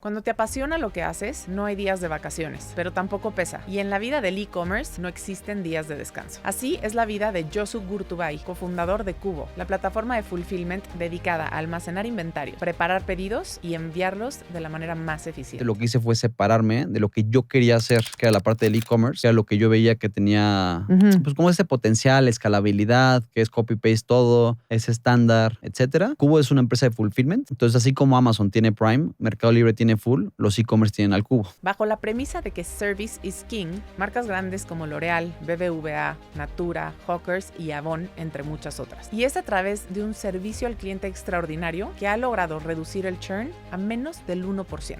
Cuando te apasiona lo que haces, no hay días de vacaciones, pero tampoco pesa. Y en la vida del e-commerce no existen días de descanso. Así es la vida de Josu Gurtubay, cofundador de Cubo, la plataforma de fulfillment dedicada a almacenar inventario, preparar pedidos y enviarlos de la manera más eficiente. Lo que hice fue separarme de lo que yo quería hacer, que era la parte del e-commerce, que era lo que yo veía que tenía, pues como ese potencial, escalabilidad, que es copy-paste todo, es estándar, etcétera. Cubo es una empresa de fulfillment. Entonces, así como Amazon tiene Prime, Mercado Libre tiene Full, los e-commerce tienen al Cubo. Bajo la premisa de que Service is King, marcas grandes como L'Oreal, BBVA, Natura, Hawkers y Avon, entre muchas otras. Y es a través de un servicio al cliente extraordinario que ha logrado reducir el churn a menos del 1%.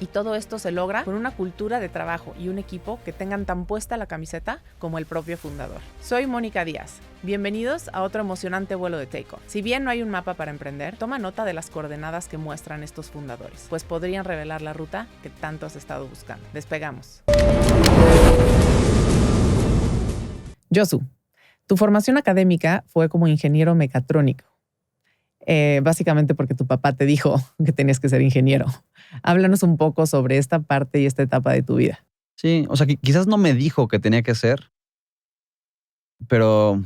Y todo esto se logra con una cultura de trabajo y un equipo que tengan tan puesta la camiseta como el propio fundador. Soy Mónica Díaz. Bienvenidos a otro emocionante vuelo de Takeoff. Si bien no hay un mapa para emprender, toma nota de las coordenadas que muestran estos fundadores, pues podrían revelar la ruta que tanto has estado buscando. Despegamos. Josu, tu formación académica fue como ingeniero mecatrónico. Básicamente porque tu papá te dijo que tenías que ser ingeniero. Háblanos un poco sobre esta parte y esta etapa de tu vida. Sí, o sea, quizás no me dijo que tenía que ser, pero,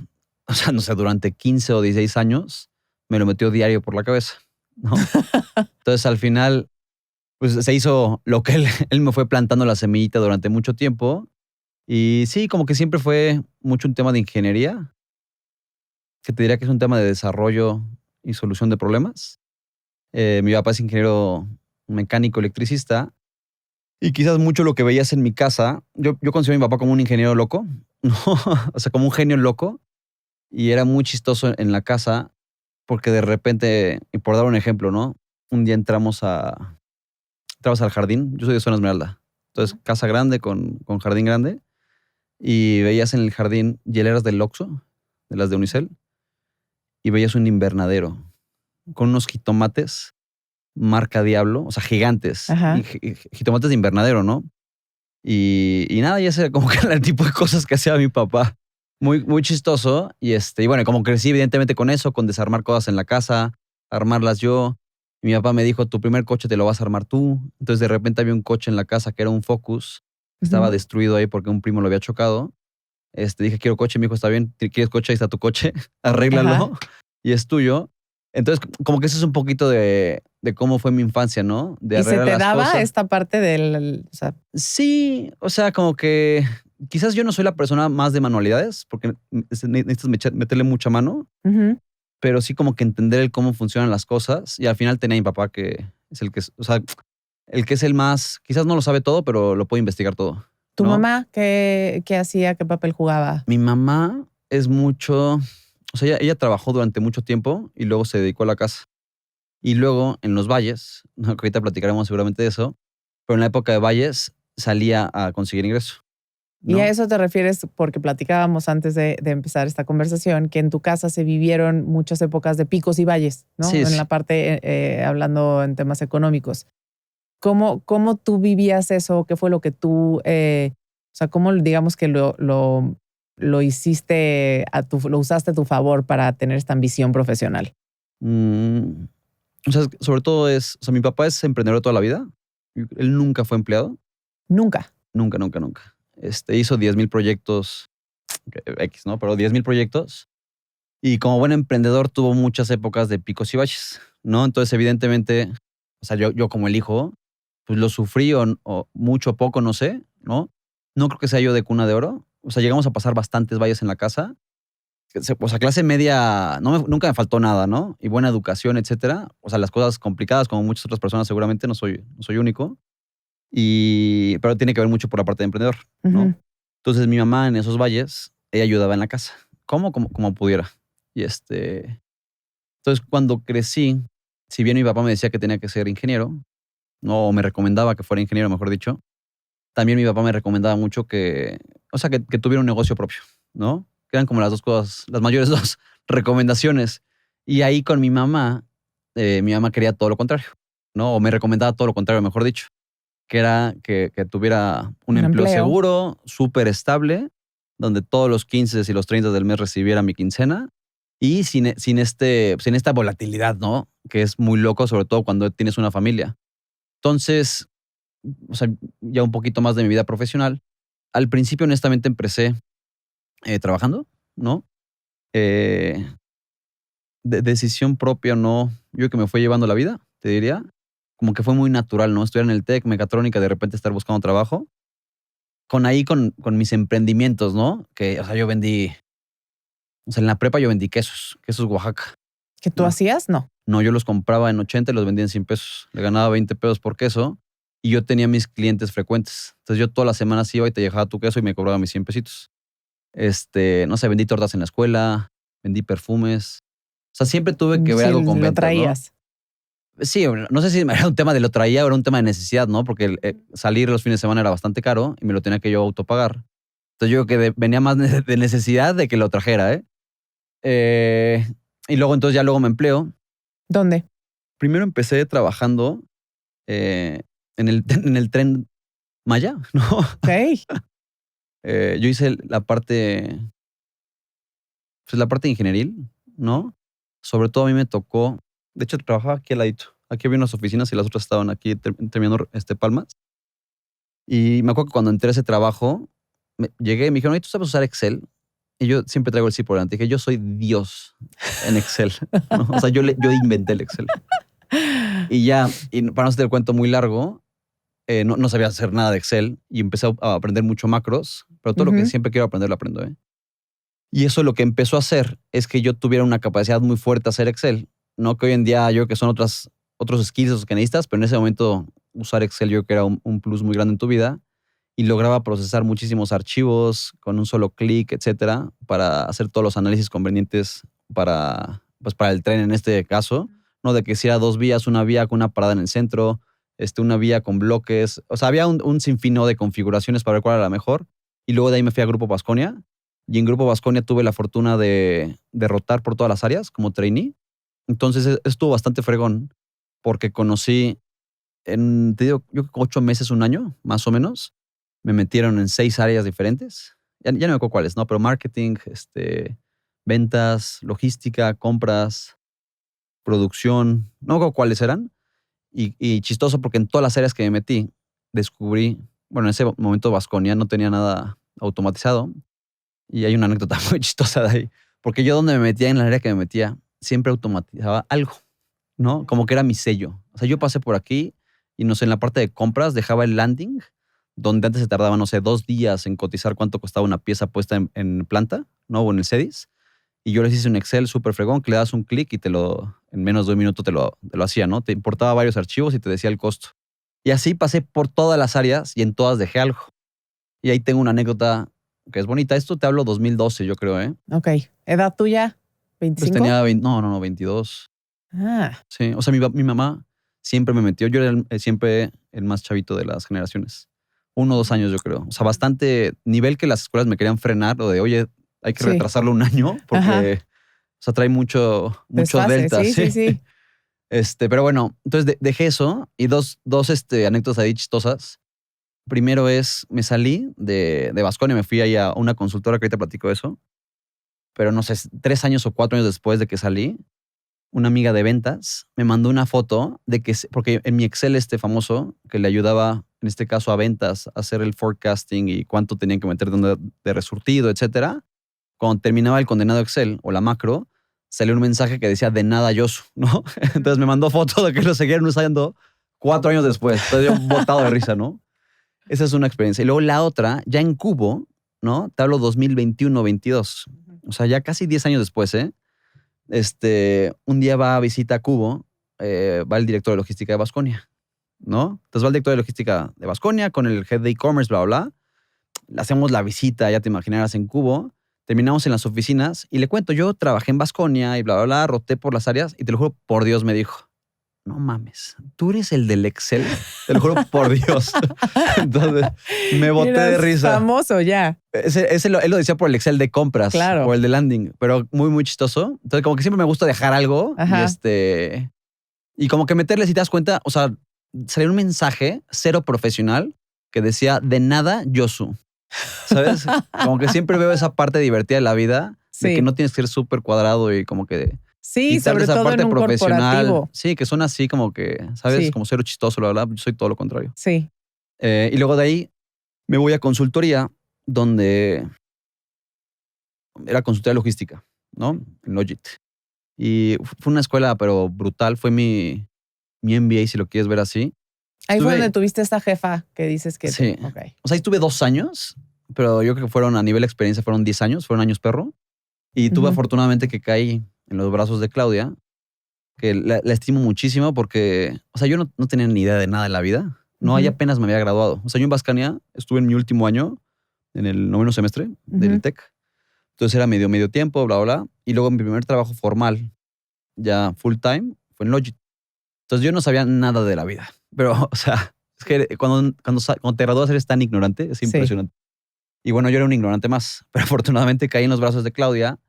o sea, no sé, durante 15 o 16 años me lo metió diario por la cabeza, ¿no? Entonces, al final, pues se hizo lo que él me fue plantando la semillita durante mucho tiempo. Y sí, como que siempre fue mucho un tema de ingeniería, que te diría que es un tema de desarrollo y solución de problemas. Mi papá es ingeniero mecánico electricista y quizás mucho lo que veías en mi casa, yo considero a mi papá como un ingeniero loco, ¿no? O sea, como un genio loco, y era muy chistoso en la casa porque de repente, y por dar un ejemplo, ¿no? Un día entramos al jardín, yo soy de Zona Esmeralda, entonces casa grande con jardín grande, y veías en el jardín hieleras del Oxxo, de las de Unicel, y veías un invernadero con unos jitomates marca Diablo, o sea, gigantes. Ajá. Y jitomates de invernadero, ¿no? Y nada, ya sé como que era el tipo de cosas que hacía mi papá. Muy, muy chistoso. Y bueno, como crecí evidentemente con eso, con desarmar cosas en la casa, armarlas yo. Y mi papá me dijo, tu primer coche te lo vas a armar tú. Entonces de repente había un coche en la casa que era un Focus. Estaba destruido ahí porque un primo lo había chocado. Dije, quiero coche. Me dijo, está bien, ¿quieres coche? Ahí está tu coche. Arréglalo. Ajá. Y es tuyo. Entonces, como que eso es un poquito de cómo fue mi infancia, ¿no? De ¿Y se te arreglar las daba cosas. esta parte del... O sea, Sí, o sea, como que quizás yo no soy la persona más de manualidades, porque necesitas meterle mucha mano, pero sí como que entender el cómo funcionan las cosas. Y al final tenía a mi papá que es el que, o sea, el que es el más, quizás no lo sabe todo, pero lo puede investigar todo. ¿Tu ¿no? mamá qué hacía? ¿Qué papel jugaba? Mi mamá es mucho, o sea, ella trabajó durante mucho tiempo y luego se dedicó a la casa. Y luego en los valles, ¿no? Que ahorita platicaremos seguramente de eso, pero en la época de valles salía a conseguir ingreso. ¿no? Y a eso te refieres porque platicábamos antes de empezar esta conversación que en tu casa se vivieron muchas épocas de picos y valles, ¿no? Sí, en sí. la parte, hablando en temas económicos. ¿Cómo tú vivías eso? ¿Qué fue lo que tú, o sea, cómo digamos que lo hiciste, lo usaste a tu favor para tener esta ambición profesional? O sea, sobre todo o sea, mi papá es emprendedor toda la vida. Él nunca fue empleado. Nunca. Nunca, nunca, nunca. Hizo 10,000 proyectos, X, ¿no? Pero 10,000 proyectos. Y como buen emprendedor tuvo muchas épocas de picos y valles, ¿no? Entonces, evidentemente, o sea, yo como el hijo, pues lo sufrí o mucho o poco, no sé, ¿no? No creo que sea yo de cuna de oro. O sea, llegamos a pasar bastantes valles en la casa. O sea, clase media, nunca me faltó nada, ¿no? Y buena educación, etcétera. O sea, las cosas complicadas, como muchas otras personas seguramente, no soy único. Pero tiene que ver mucho por la parte de emprendedor, ¿no? Entonces, mi mamá en esos valles, ella ayudaba en la casa. Como pudiera. Y entonces, cuando crecí, si bien mi papá me decía que tenía que ser ingeniero, no, o me recomendaba que fuera ingeniero, mejor dicho, también mi papá me recomendaba mucho que tuviera un negocio propio, ¿no? Que eran como las dos cosas, las mayores dos recomendaciones. Y ahí con mi mamá quería todo lo contrario, ¿no? O me recomendaba todo lo contrario, mejor dicho. Que era que tuviera un empleo seguro, súper estable, donde todos los 15 y los 30 del mes recibiera mi quincena y sin esta volatilidad, ¿no? Que es muy loco, sobre todo cuando tienes una familia. Entonces, o sea, ya un poquito más de mi vida profesional. Al principio, honestamente, empecé trabajando, ¿no? De decisión propia, no. Yo creo que me fue llevando la vida, te diría. Como que fue muy natural, ¿no? Estudiar en el TEC, mecatrónica, de repente estar buscando trabajo. Con mis emprendimientos, ¿no? Que, o sea, yo vendí, o sea, en la prepa yo vendí quesos Oaxaca. ¿Que tú No. hacías? No. No, yo los compraba en 80 y los vendía en 100 pesos. Le ganaba 20 pesos por queso y yo tenía mis clientes frecuentes. Entonces yo todas las semanas iba y te dejaba tu queso y me cobraba mis 100 pesitos. No sé, vendí tortas en la escuela, vendí perfumes. O sea, siempre tuve que ver Sí, algo con lo ventas, traías. ¿no? Sí, no sé si era un tema de lo traía o era un tema de necesidad, ¿no? Porque salir los fines de semana era bastante caro y me lo tenía que yo autopagar. Entonces yo creo que venía más de necesidad de que lo trajera, ¿eh? Y luego entonces ya luego me empleo. ¿Dónde? Primero empecé trabajando en el Tren Maya, ¿no? Ok. Yo hice la parte, pues la parte ingenieril, ¿no? Sobre todo a mí me tocó, de hecho trabajaba aquí al ladito. Aquí había unas oficinas y las otras estaban aquí terminando Palmas. Y me acuerdo que cuando entré a ese trabajo, llegué y me dijeron, oye, ¿tú sabes usar Excel? Y yo siempre traigo el sí por delante. Dije, yo soy Dios en Excel, ¿no? O sea, yo inventé el Excel. Y ya, y para no hacerte el cuento muy largo, no sabía hacer nada de Excel y empecé a aprender mucho macros, pero todo lo que siempre quiero aprender lo aprendo, ¿eh? Y eso lo que empezó a hacer es que yo tuviera una capacidad muy fuerte a hacer Excel, ¿no? Que hoy en día yo creo que son otros skills que necesitas, pero en ese momento usar Excel yo creo que era un plus muy grande en tu vida y lograba procesar muchísimos archivos con un solo clic, etcétera, para hacer todos los análisis convenientes para el tren en este caso, ¿no? De que si era 2 vías, una vía con una parada en el centro, una vía con bloques. O sea, había un sinfín, ¿no?, de configuraciones para ver cuál era la mejor. Y luego de ahí me fui a Grupo Vasconia. Y en Grupo Vasconia tuve la fortuna de rotar por todas las áreas como trainee. Entonces estuvo bastante fregón porque conocí te digo, yo creo que 8 meses, un año, más o menos. Me metieron en 6 áreas diferentes. Ya no me acuerdo cuáles, ¿no? Pero marketing, ventas, logística, compras, producción. No me acuerdo cuáles eran. Y chistoso porque en todas las áreas que me metí, descubrí, bueno, en ese momento Vasconia no tenía nada automatizado. Y hay una anécdota muy chistosa de ahí. Porque yo donde me metía, en la área que me metía, siempre automatizaba algo, ¿no? Como que era mi sello. O sea, yo pasé por aquí y no sé, en la parte de compras dejaba el landing, donde antes se tardaba, no sé, 2 días en cotizar cuánto costaba una pieza puesta en planta, ¿no? O en el CEDIS. Y yo les hice un Excel súper fregón que le das un clic y en menos de un minuto te lo hacía, ¿no? Te importaba varios archivos y te decía el costo. Y así pasé por todas las áreas y en todas dejé algo. Y ahí tengo una anécdota que es bonita. Esto te hablo 2012, yo creo, ¿eh? Ok. ¿Edad tuya? ¿25? Pues tenía 22. Ah. Sí, o sea, mi mamá siempre me metió. Yo era siempre el más chavito de las generaciones. 1 o 2 años, yo creo. O sea, bastante nivel que las escuelas me querían frenar o de, oye, hay que retrasarlo un año porque, o sea, trae mucho Desfase, delta. Sí. Pero bueno, entonces dejé eso y dos anécdotas ahí chistosas. Primero es, me salí de Vasconia, me fui ahí a una consultora que ahorita platico eso. Pero no sé, 3 años o 4 años después de que salí, una amiga de ventas me mandó una foto de que, porque en mi Excel famoso, que le ayudaba, en este caso a ventas, a hacer el forecasting y cuánto tenían que meter de resurtido, etcétera, cuando terminaba el condenado Excel o la macro, salió un mensaje que decía de nada Yosu, ¿no? Entonces me mandó foto de que lo seguían usando 4 años después. Entonces yo botado de risa, ¿no? Esa es una experiencia. Y luego la otra, ya en Cubo, ¿no? Te hablo 2021-22. O sea, ya casi 10 años después, ¿eh? Un día va a visita a Cubo, va el director de logística de Vasconia, ¿no? Entonces va el director de logística de Vasconia con el head de e-commerce, bla, bla, bla. Le hacemos la visita, ya te imaginarás, en Cubo. Terminamos en las oficinas y le cuento, yo trabajé en Vasconia y bla, bla, bla, roté por las áreas y te lo juro, por Dios, me dijo, no mames, tú eres el del Excel, te lo juro por Dios. Entonces me boté de risa. Famoso ya. Él lo decía por el Excel de compras, claro, o el de landing, pero muy, muy chistoso. Entonces, como que siempre me gusta dejar algo y como que meterle, si te das cuenta, o sea, salió un mensaje cero profesional que decía de nada Yosu. ¿Sabes? Como que siempre veo esa parte divertida de la vida, de que no tienes que ser súper cuadrado y como que Sí, quitarte sobre esa todo parte en un profesional. corporativo. Sí, que suena así como que, ¿sabes? Sí. Como cero chistoso, la verdad. Yo soy todo lo contrario. Sí. Y luego de ahí me voy a consultoría, donde era consultoría logística, ¿no? En Logit. Y fue una escuela, pero brutal. Fue mi MBA, si lo quieres ver así. Ahí fue donde Estuve, tuviste esta jefa que dices que sí. Ok. O sea, ahí estuve 2 años, pero yo creo que fueron, a nivel de experiencia, fueron 10 años, fueron años perro. Y tuve Ujú. afortunadamente que caí en los brazos de Claudia, que la estimo muchísimo porque, o sea, yo no tenía ni idea de nada en la vida. No, ahí Ujú. apenas me había graduado. O sea, yo en Vascania estuve en mi último año, en el 9º semestre del Ujú. TEC. Entonces era medio tiempo, bla, bla, bla. Y luego mi primer trabajo formal, ya full time, fue en Logit. Entonces yo no sabía nada de la vida. Pero, o sea, es que cuando te gradúas eres tan ignorante, es Sí. impresionante. Y bueno, yo era un ignorante más. Pero afortunadamente caí en los brazos de Claudia,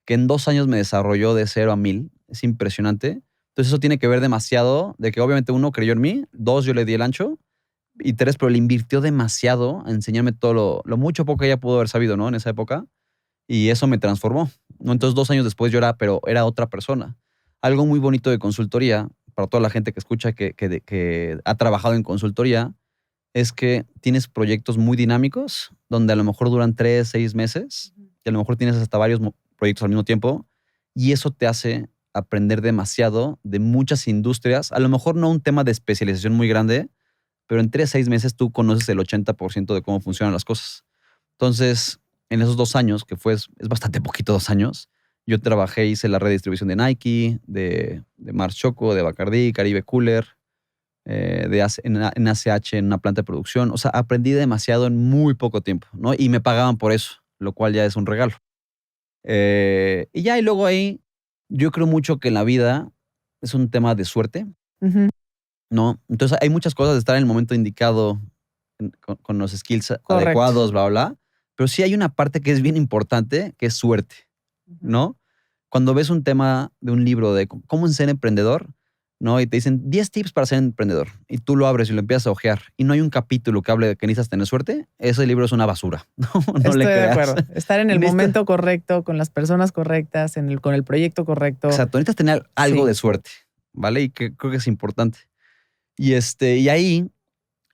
que en 2 años me desarrolló de 0 a 1000. Es impresionante. Entonces eso tiene que ver demasiado de que obviamente 1, creyó en mí, 2, yo le di el ancho, y 3, pero le invirtió demasiado a enseñarme todo lo mucho o poco que ella pudo haber sabido, ¿no? En esa época. Y eso me transformó, ¿no? Entonces 2 años después pero era otra persona. Algo muy bonito de consultoría, para toda la gente que escucha que ha trabajado en consultoría, es que tienes proyectos muy dinámicos, donde a lo mejor duran 3, 6 meses, y a lo mejor tienes hasta varios proyectos al mismo tiempo, y eso te hace aprender demasiado de muchas industrias. A lo mejor no un tema de especialización muy grande, pero en 3, 6 meses tú conoces el 80% de cómo funcionan las cosas. Entonces, en esos 2 años, que es bastante poquito, 2 años, yo trabajé, hice la red de distribución de Nike, de Mars Choco, de Bacardí, Caribe Cooler, en ACH, en una planta de producción. O sea, aprendí demasiado en muy poco tiempo, ¿no? Y me pagaban por eso, lo cual ya es un regalo. Y luego ahí, yo creo mucho que en la vida es un tema de suerte, Ujú. ¿no? Entonces hay muchas cosas de estar en el momento indicado, con los skills Correcto. adecuados, bla, bla. Pero sí hay una parte que es bien importante, que es suerte, ¿no? Cuando ves un tema de un libro de cómo ser emprendedor, ¿no? Y te dicen 10 tips para ser emprendedor, y tú lo abres y lo empiezas a hojear, y no hay un capítulo que hable de que necesitas tener suerte, ese libro es una basura. No le Estoy de creas. acuerdo. Estar en el Necesitas- momento correcto, con las personas correctas, con el proyecto correcto. Exacto, necesitas tener algo Sí. de suerte, ¿vale? Y que creo que es importante. Y ahí,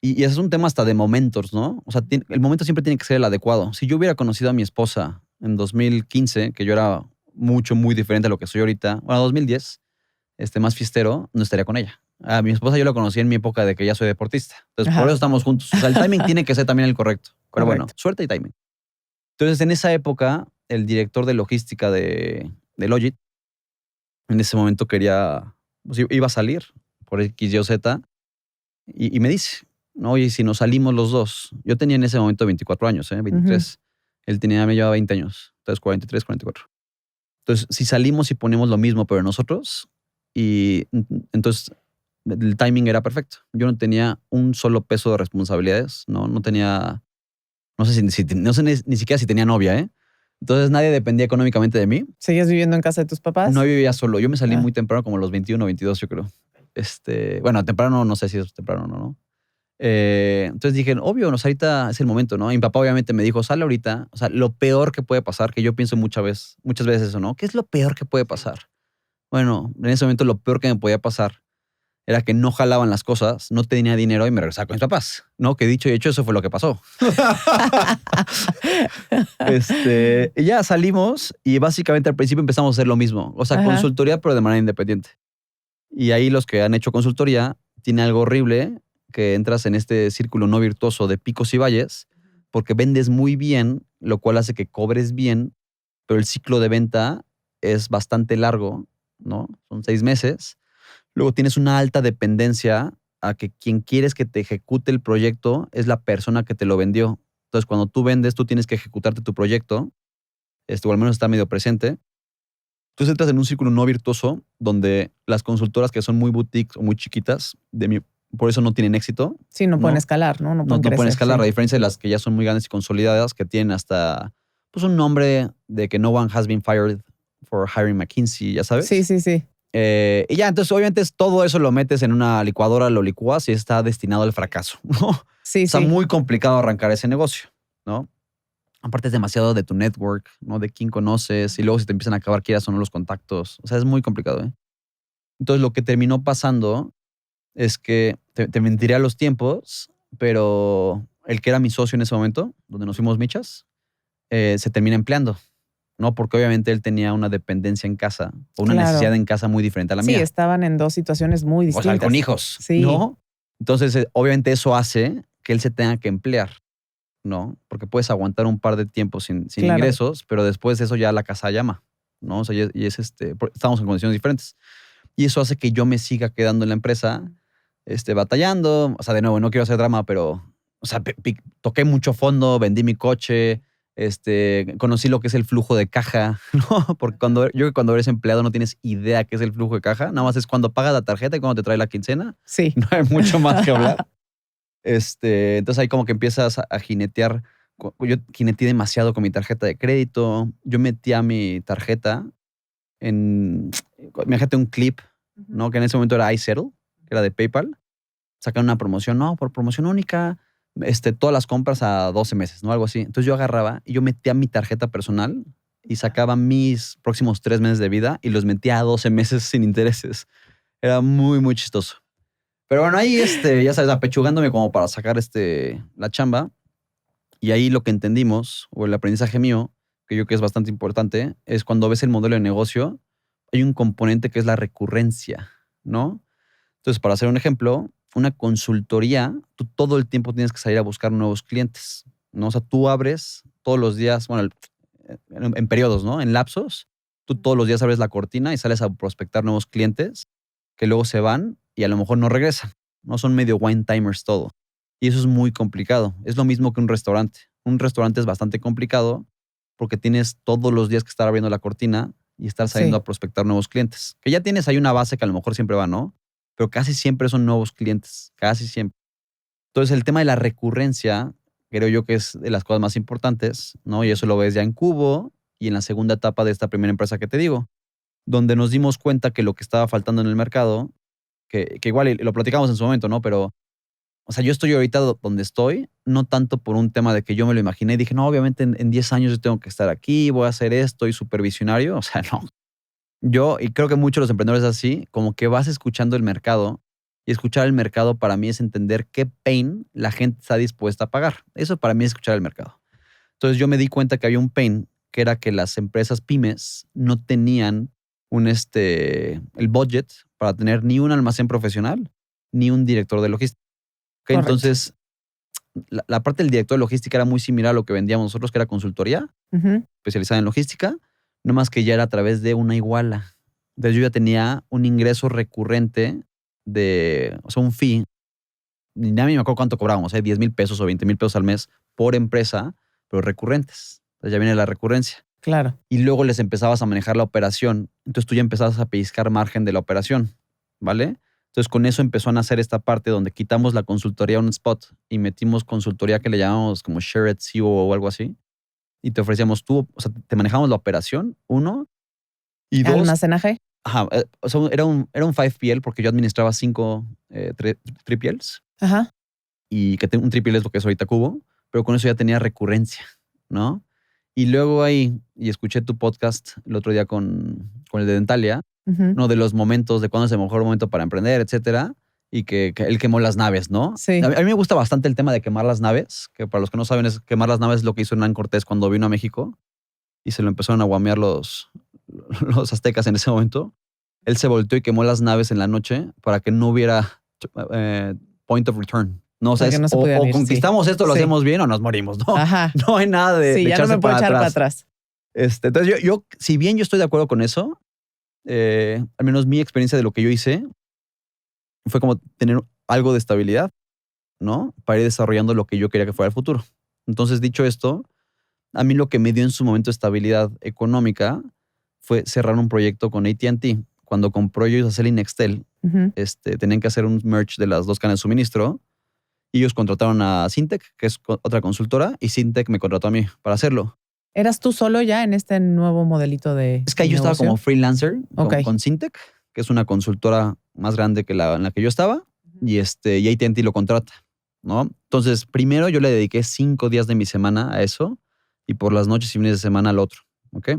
y ese es un tema hasta de momentos, ¿no? O sea, el momento siempre tiene que ser el adecuado. Si yo hubiera conocido a mi esposa en 2015, que yo era muy diferente a lo que soy ahorita, bueno, 2010, más fiestero, no estaría con ella. A mi esposa yo la conocí en mi época de que ya soy deportista. Entonces, por Ajá. eso estamos juntos. O sea, el timing tiene que ser también el correcto. Pero bueno, Correcto. suerte y timing. Entonces, en esa época, el director de logística de Logit, en ese momento pues, iba a salir por X, Y o Z, y me dice, no, oye, si nos salimos los dos. Yo tenía en ese momento 24 años, 23. Él me llevaba 20 años. Entonces, 43, 44. Entonces, si salimos y ponemos lo mismo, pero nosotros, y entonces el timing era perfecto. Yo no tenía un solo peso de responsabilidades, no tenía, no sé, no sé ni siquiera si tenía novia, ¿eh? Entonces nadie dependía económicamente de mí. ¿Seguías viviendo en casa de tus papás? No vivía solo. Yo me salí Ah. muy temprano, como a los 21, 22, yo creo. Bueno, temprano, no sé si es temprano o no. Entonces dije, obvio, ahorita es el momento, ¿no? Y mi papá obviamente me dijo, sale ahorita. O sea, lo peor que puede pasar, que yo pienso muchas veces eso, ¿no? ¿Qué es lo peor que puede pasar? Bueno, en ese momento lo peor que me podía pasar era que no jalaban las cosas, no tenía dinero y me regresaba con mis papás, ¿no? Que dicho y hecho, eso fue lo que pasó. Y ya salimos y básicamente al principio empezamos a hacer lo mismo. O sea, Ajá. consultoría, pero de manera independiente. Y ahí los que han hecho consultoría, tiene algo horrible, que entras en este círculo no virtuoso de picos y valles, porque vendes muy bien, lo cual hace que cobres bien, pero el ciclo de venta es bastante largo, ¿no? Son 6 meses. Luego tienes una alta dependencia a que quien quieres que te ejecute el proyecto es la persona que te lo vendió. Entonces, cuando tú vendes, tú tienes que ejecutarte tu proyecto, o al menos está medio presente. Entonces entras en un círculo no virtuoso donde las consultoras que son muy boutiques o muy chiquitas, por eso no tienen éxito. Sí, no pueden ¿no? escalar, ¿no? No pueden No pueden crecer, escalar, sí. a diferencia de las que ya son muy grandes y consolidadas, que tienen hasta pues, un nombre de que no one has been fired for hiring McKinsey, ya sabes. Sí. Y ya, entonces obviamente todo eso lo metes en una licuadora, lo licúas y está destinado al fracaso, ¿no? Sí, Está sí. muy complicado arrancar ese negocio, ¿no? aparte es demasiado de tu network, ¿no? De quién conoces y luego si te empiezan a acabar quieras o no los contactos. O sea, es muy complicado, ¿eh? Entonces lo que terminó pasando es que te mentiré a los tiempos, pero el que era mi socio en ese momento, donde nos fuimos michas, se termina empleando, ¿no? Porque obviamente él tenía una dependencia en casa o una necesidad Claro. en casa muy diferente a la Sí, mía. estaban en dos situaciones muy O sea, distintas. con hijos, Sí. ¿no? Entonces, obviamente eso hace que él se tenga que emplear, ¿no? Porque puedes aguantar un par de tiempo sin Claro. ingresos, pero después de eso ya la casa llama, ¿no? O sea, estamos en condiciones diferentes. Y eso hace que yo me siga quedando en la empresa, batallando. O sea, de nuevo, no quiero hacer drama, pero, o sea, toqué mucho fondo, vendí mi coche, conocí lo que es el flujo de caja, ¿no? Porque yo creo que cuando eres empleado no tienes idea qué es el flujo de caja. Nada más es cuando pagas la tarjeta y cuando te trae la quincena. Sí. No hay mucho más que hablar. Entonces ahí como que empiezas a jinetear. Yo jineteé demasiado con mi tarjeta de crédito. Yo metía mi tarjeta imagínate un clip, ¿no? Que en ese momento era iSettle, que era de PayPal. Sacan una promoción, no, por promoción única, todas las compras a 12 meses, ¿no? Algo así. Entonces yo agarraba y yo metía mi tarjeta personal y sacaba mis próximos 3 meses de vida y los metía a 12 meses sin intereses. Era muy, muy chistoso. Pero bueno, ahí, ya sabes, apechugándome como para sacar la chamba. Y ahí lo que entendimos, o el aprendizaje mío, que yo creo que es bastante importante, es cuando ves el modelo de negocio, hay un componente que es la recurrencia, ¿no? Entonces, para hacer un ejemplo, una consultoría, tú todo el tiempo tienes que salir a buscar nuevos clientes, ¿no? O sea, tú abres todos los días, bueno, en periodos, ¿no? En lapsos, tú todos los días abres la cortina y sales a prospectar nuevos clientes que luego se van y a lo mejor no regresan, ¿no? Son medio wine timers todo. Y eso es muy complicado. Es lo mismo que un restaurante. Un restaurante es bastante complicado porque tienes todos los días que estar abriendo la cortina y estar saliendo Sí. a prospectar nuevos clientes. Que ya tienes ahí una base que a lo mejor siempre va, ¿no? Pero casi siempre son nuevos clientes, casi siempre. Entonces el tema de la recurrencia, creo yo que es de las cosas más importantes, ¿no? Y eso lo ves ya en Cubo y en la segunda etapa de esta primera empresa que te digo, donde nos dimos cuenta que lo que estaba faltando en el mercado, que igual lo platicamos en su momento, ¿no? Pero, o sea, yo estoy ahorita donde estoy, no tanto por un tema de que yo me lo imaginé y dije, no, obviamente en 10 años yo tengo que estar aquí, voy a hacer esto y supervisionario. O sea, no. Y creo que muchos de los emprendedores es así, como que vas escuchando el mercado y escuchar el mercado para mí es entender qué pain la gente está dispuesta a pagar. Eso para mí es escuchar el mercado. Entonces yo me di cuenta que había un pain que era que las empresas pymes no tenían el budget para tener ni un almacén profesional ni un director de logística. ¿Ok? Correcto. Entonces, la parte del director de logística era muy similar a lo que vendíamos nosotros, que era consultoría especializada en logística, no más que ya era a través de una iguala. Entonces yo ya tenía un ingreso recurrente o sea, un fee, ni nada me acuerdo cuánto cobrábamos, 10 mil pesos o 20 mil pesos al mes por empresa, pero recurrentes. Entonces ya viene la recurrencia. Claro. Y luego les empezabas a manejar la operación. Entonces tú ya empezabas a pellizcar margen de la operación, ¿vale? Entonces con eso empezó a nacer esta parte donde quitamos la consultoría a un spot y metimos consultoría que le llamamos como Shared CEO o algo así. Y te ofrecíamos o sea, te manejamos la operación, uno. Y dos, ¿Almacenaje? ajá, o sea, era un 5PL porque yo administraba 5 3PLs Ajá. y que un 3PL es lo que es ahorita Cubo, pero con eso ya tenía recurrencia, ¿no? Y luego ahí, y escuché tu podcast el otro día con el de Dentalia, ¿no? De los momentos, de cuándo es el mejor momento para emprender, etcétera, y que él quemó las naves, ¿no? Sí. A mí me gusta bastante el tema de quemar las naves, que para los que no saben es quemar las naves es lo que hizo Hernán Cortés cuando vino a México y se lo empezaron a guamear los aztecas en ese momento. Él se volteó y quemó las naves en la noche para que no hubiera point of return. No, o sea, Para que no se pudieran ir, conquistamos sí. esto, lo Sí. hacemos bien o nos morimos, ¿no? Ajá. No hay nada de Sí, ya no echarse me puedo para echar atrás. para atrás. Entonces yo, si bien yo estoy de acuerdo con eso, al menos mi experiencia de lo que yo hice fue como tener algo de estabilidad, ¿no? Para ir desarrollando lo que yo quería que fuera el futuro. Entonces, dicho esto, a mí lo que me dio en su momento estabilidad económica fue cerrar un proyecto con AT&T. Cuando compró ellos a Cell y Nextel, tenían que hacer un merge de las dos cadenas de suministro. Y ellos contrataron a Syntec, que es otra consultora, y Syntec me contrató a mí para hacerlo. ¿Eras tú solo ya en este nuevo modelito de Es que ahí yo estaba como freelancer Ok. con Syntec, que es una consultora más grande que en la que yo estaba, y AT&T lo contrata, ¿no? Entonces, primero yo le dediqué 5 días de mi semana a eso, y por las noches y fines de semana al otro, ¿ok?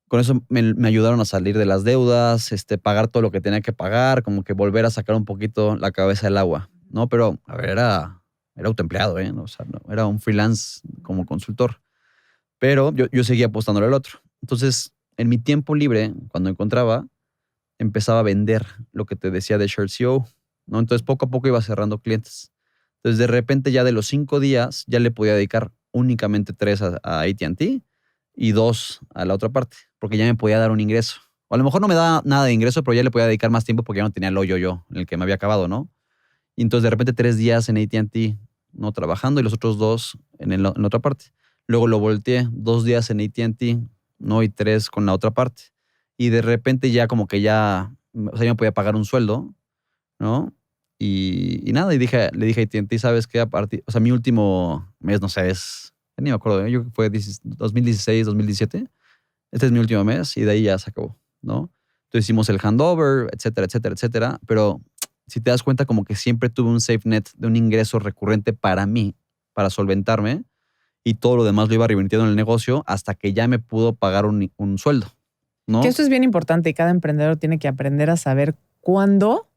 Con eso me ayudaron a salir de las deudas, pagar todo lo que tenía que pagar, como que volver a sacar un poquito la cabeza del agua, ¿no? Pero, a ver, era autoempleado, ¿eh? O sea, no, era un freelance como consultor. Pero yo seguía apostándole al otro. Entonces, en mi tiempo libre, cuando encontraba, empezaba a vender lo que te decía de ShareCO, ¿no? Entonces, poco a poco iba cerrando clientes. Entonces, de repente, ya de los 5 días, ya le podía dedicar únicamente 3 a AT&T y 2 a la otra parte, porque ya me podía dar un ingreso. O a lo mejor no me da nada de ingreso, pero ya le podía dedicar más tiempo porque ya no tenía el hoyo yo en el que me había acabado, ¿no? Y entonces, de repente, 3 días en AT&T, ¿no? Trabajando y los otros 2 en la otra parte. Luego lo volteé 2 días en AT&T, ¿no? Y 3 con la otra parte. Y de repente ya como que ya, o sea, yo me podía pagar un sueldo, ¿no? Y nada, le dije a AT&T, ¿sabes qué? O sea, mi último mes, no sé, ya ni me acuerdo, ¿eh? Yo creo que fue 2016, 2017. Este es mi último mes y de ahí ya se acabó, ¿no? Entonces hicimos el handover, etcétera, etcétera, etcétera. Pero si te das cuenta, como que siempre tuve un safe net de un ingreso recurrente para mí, para solventarme, y todo lo demás lo iba reinvirtiendo en el negocio hasta que ya me pudo pagar un sueldo, ¿no? Que esto es bien importante y cada emprendedor tiene que aprender a saber cuándo,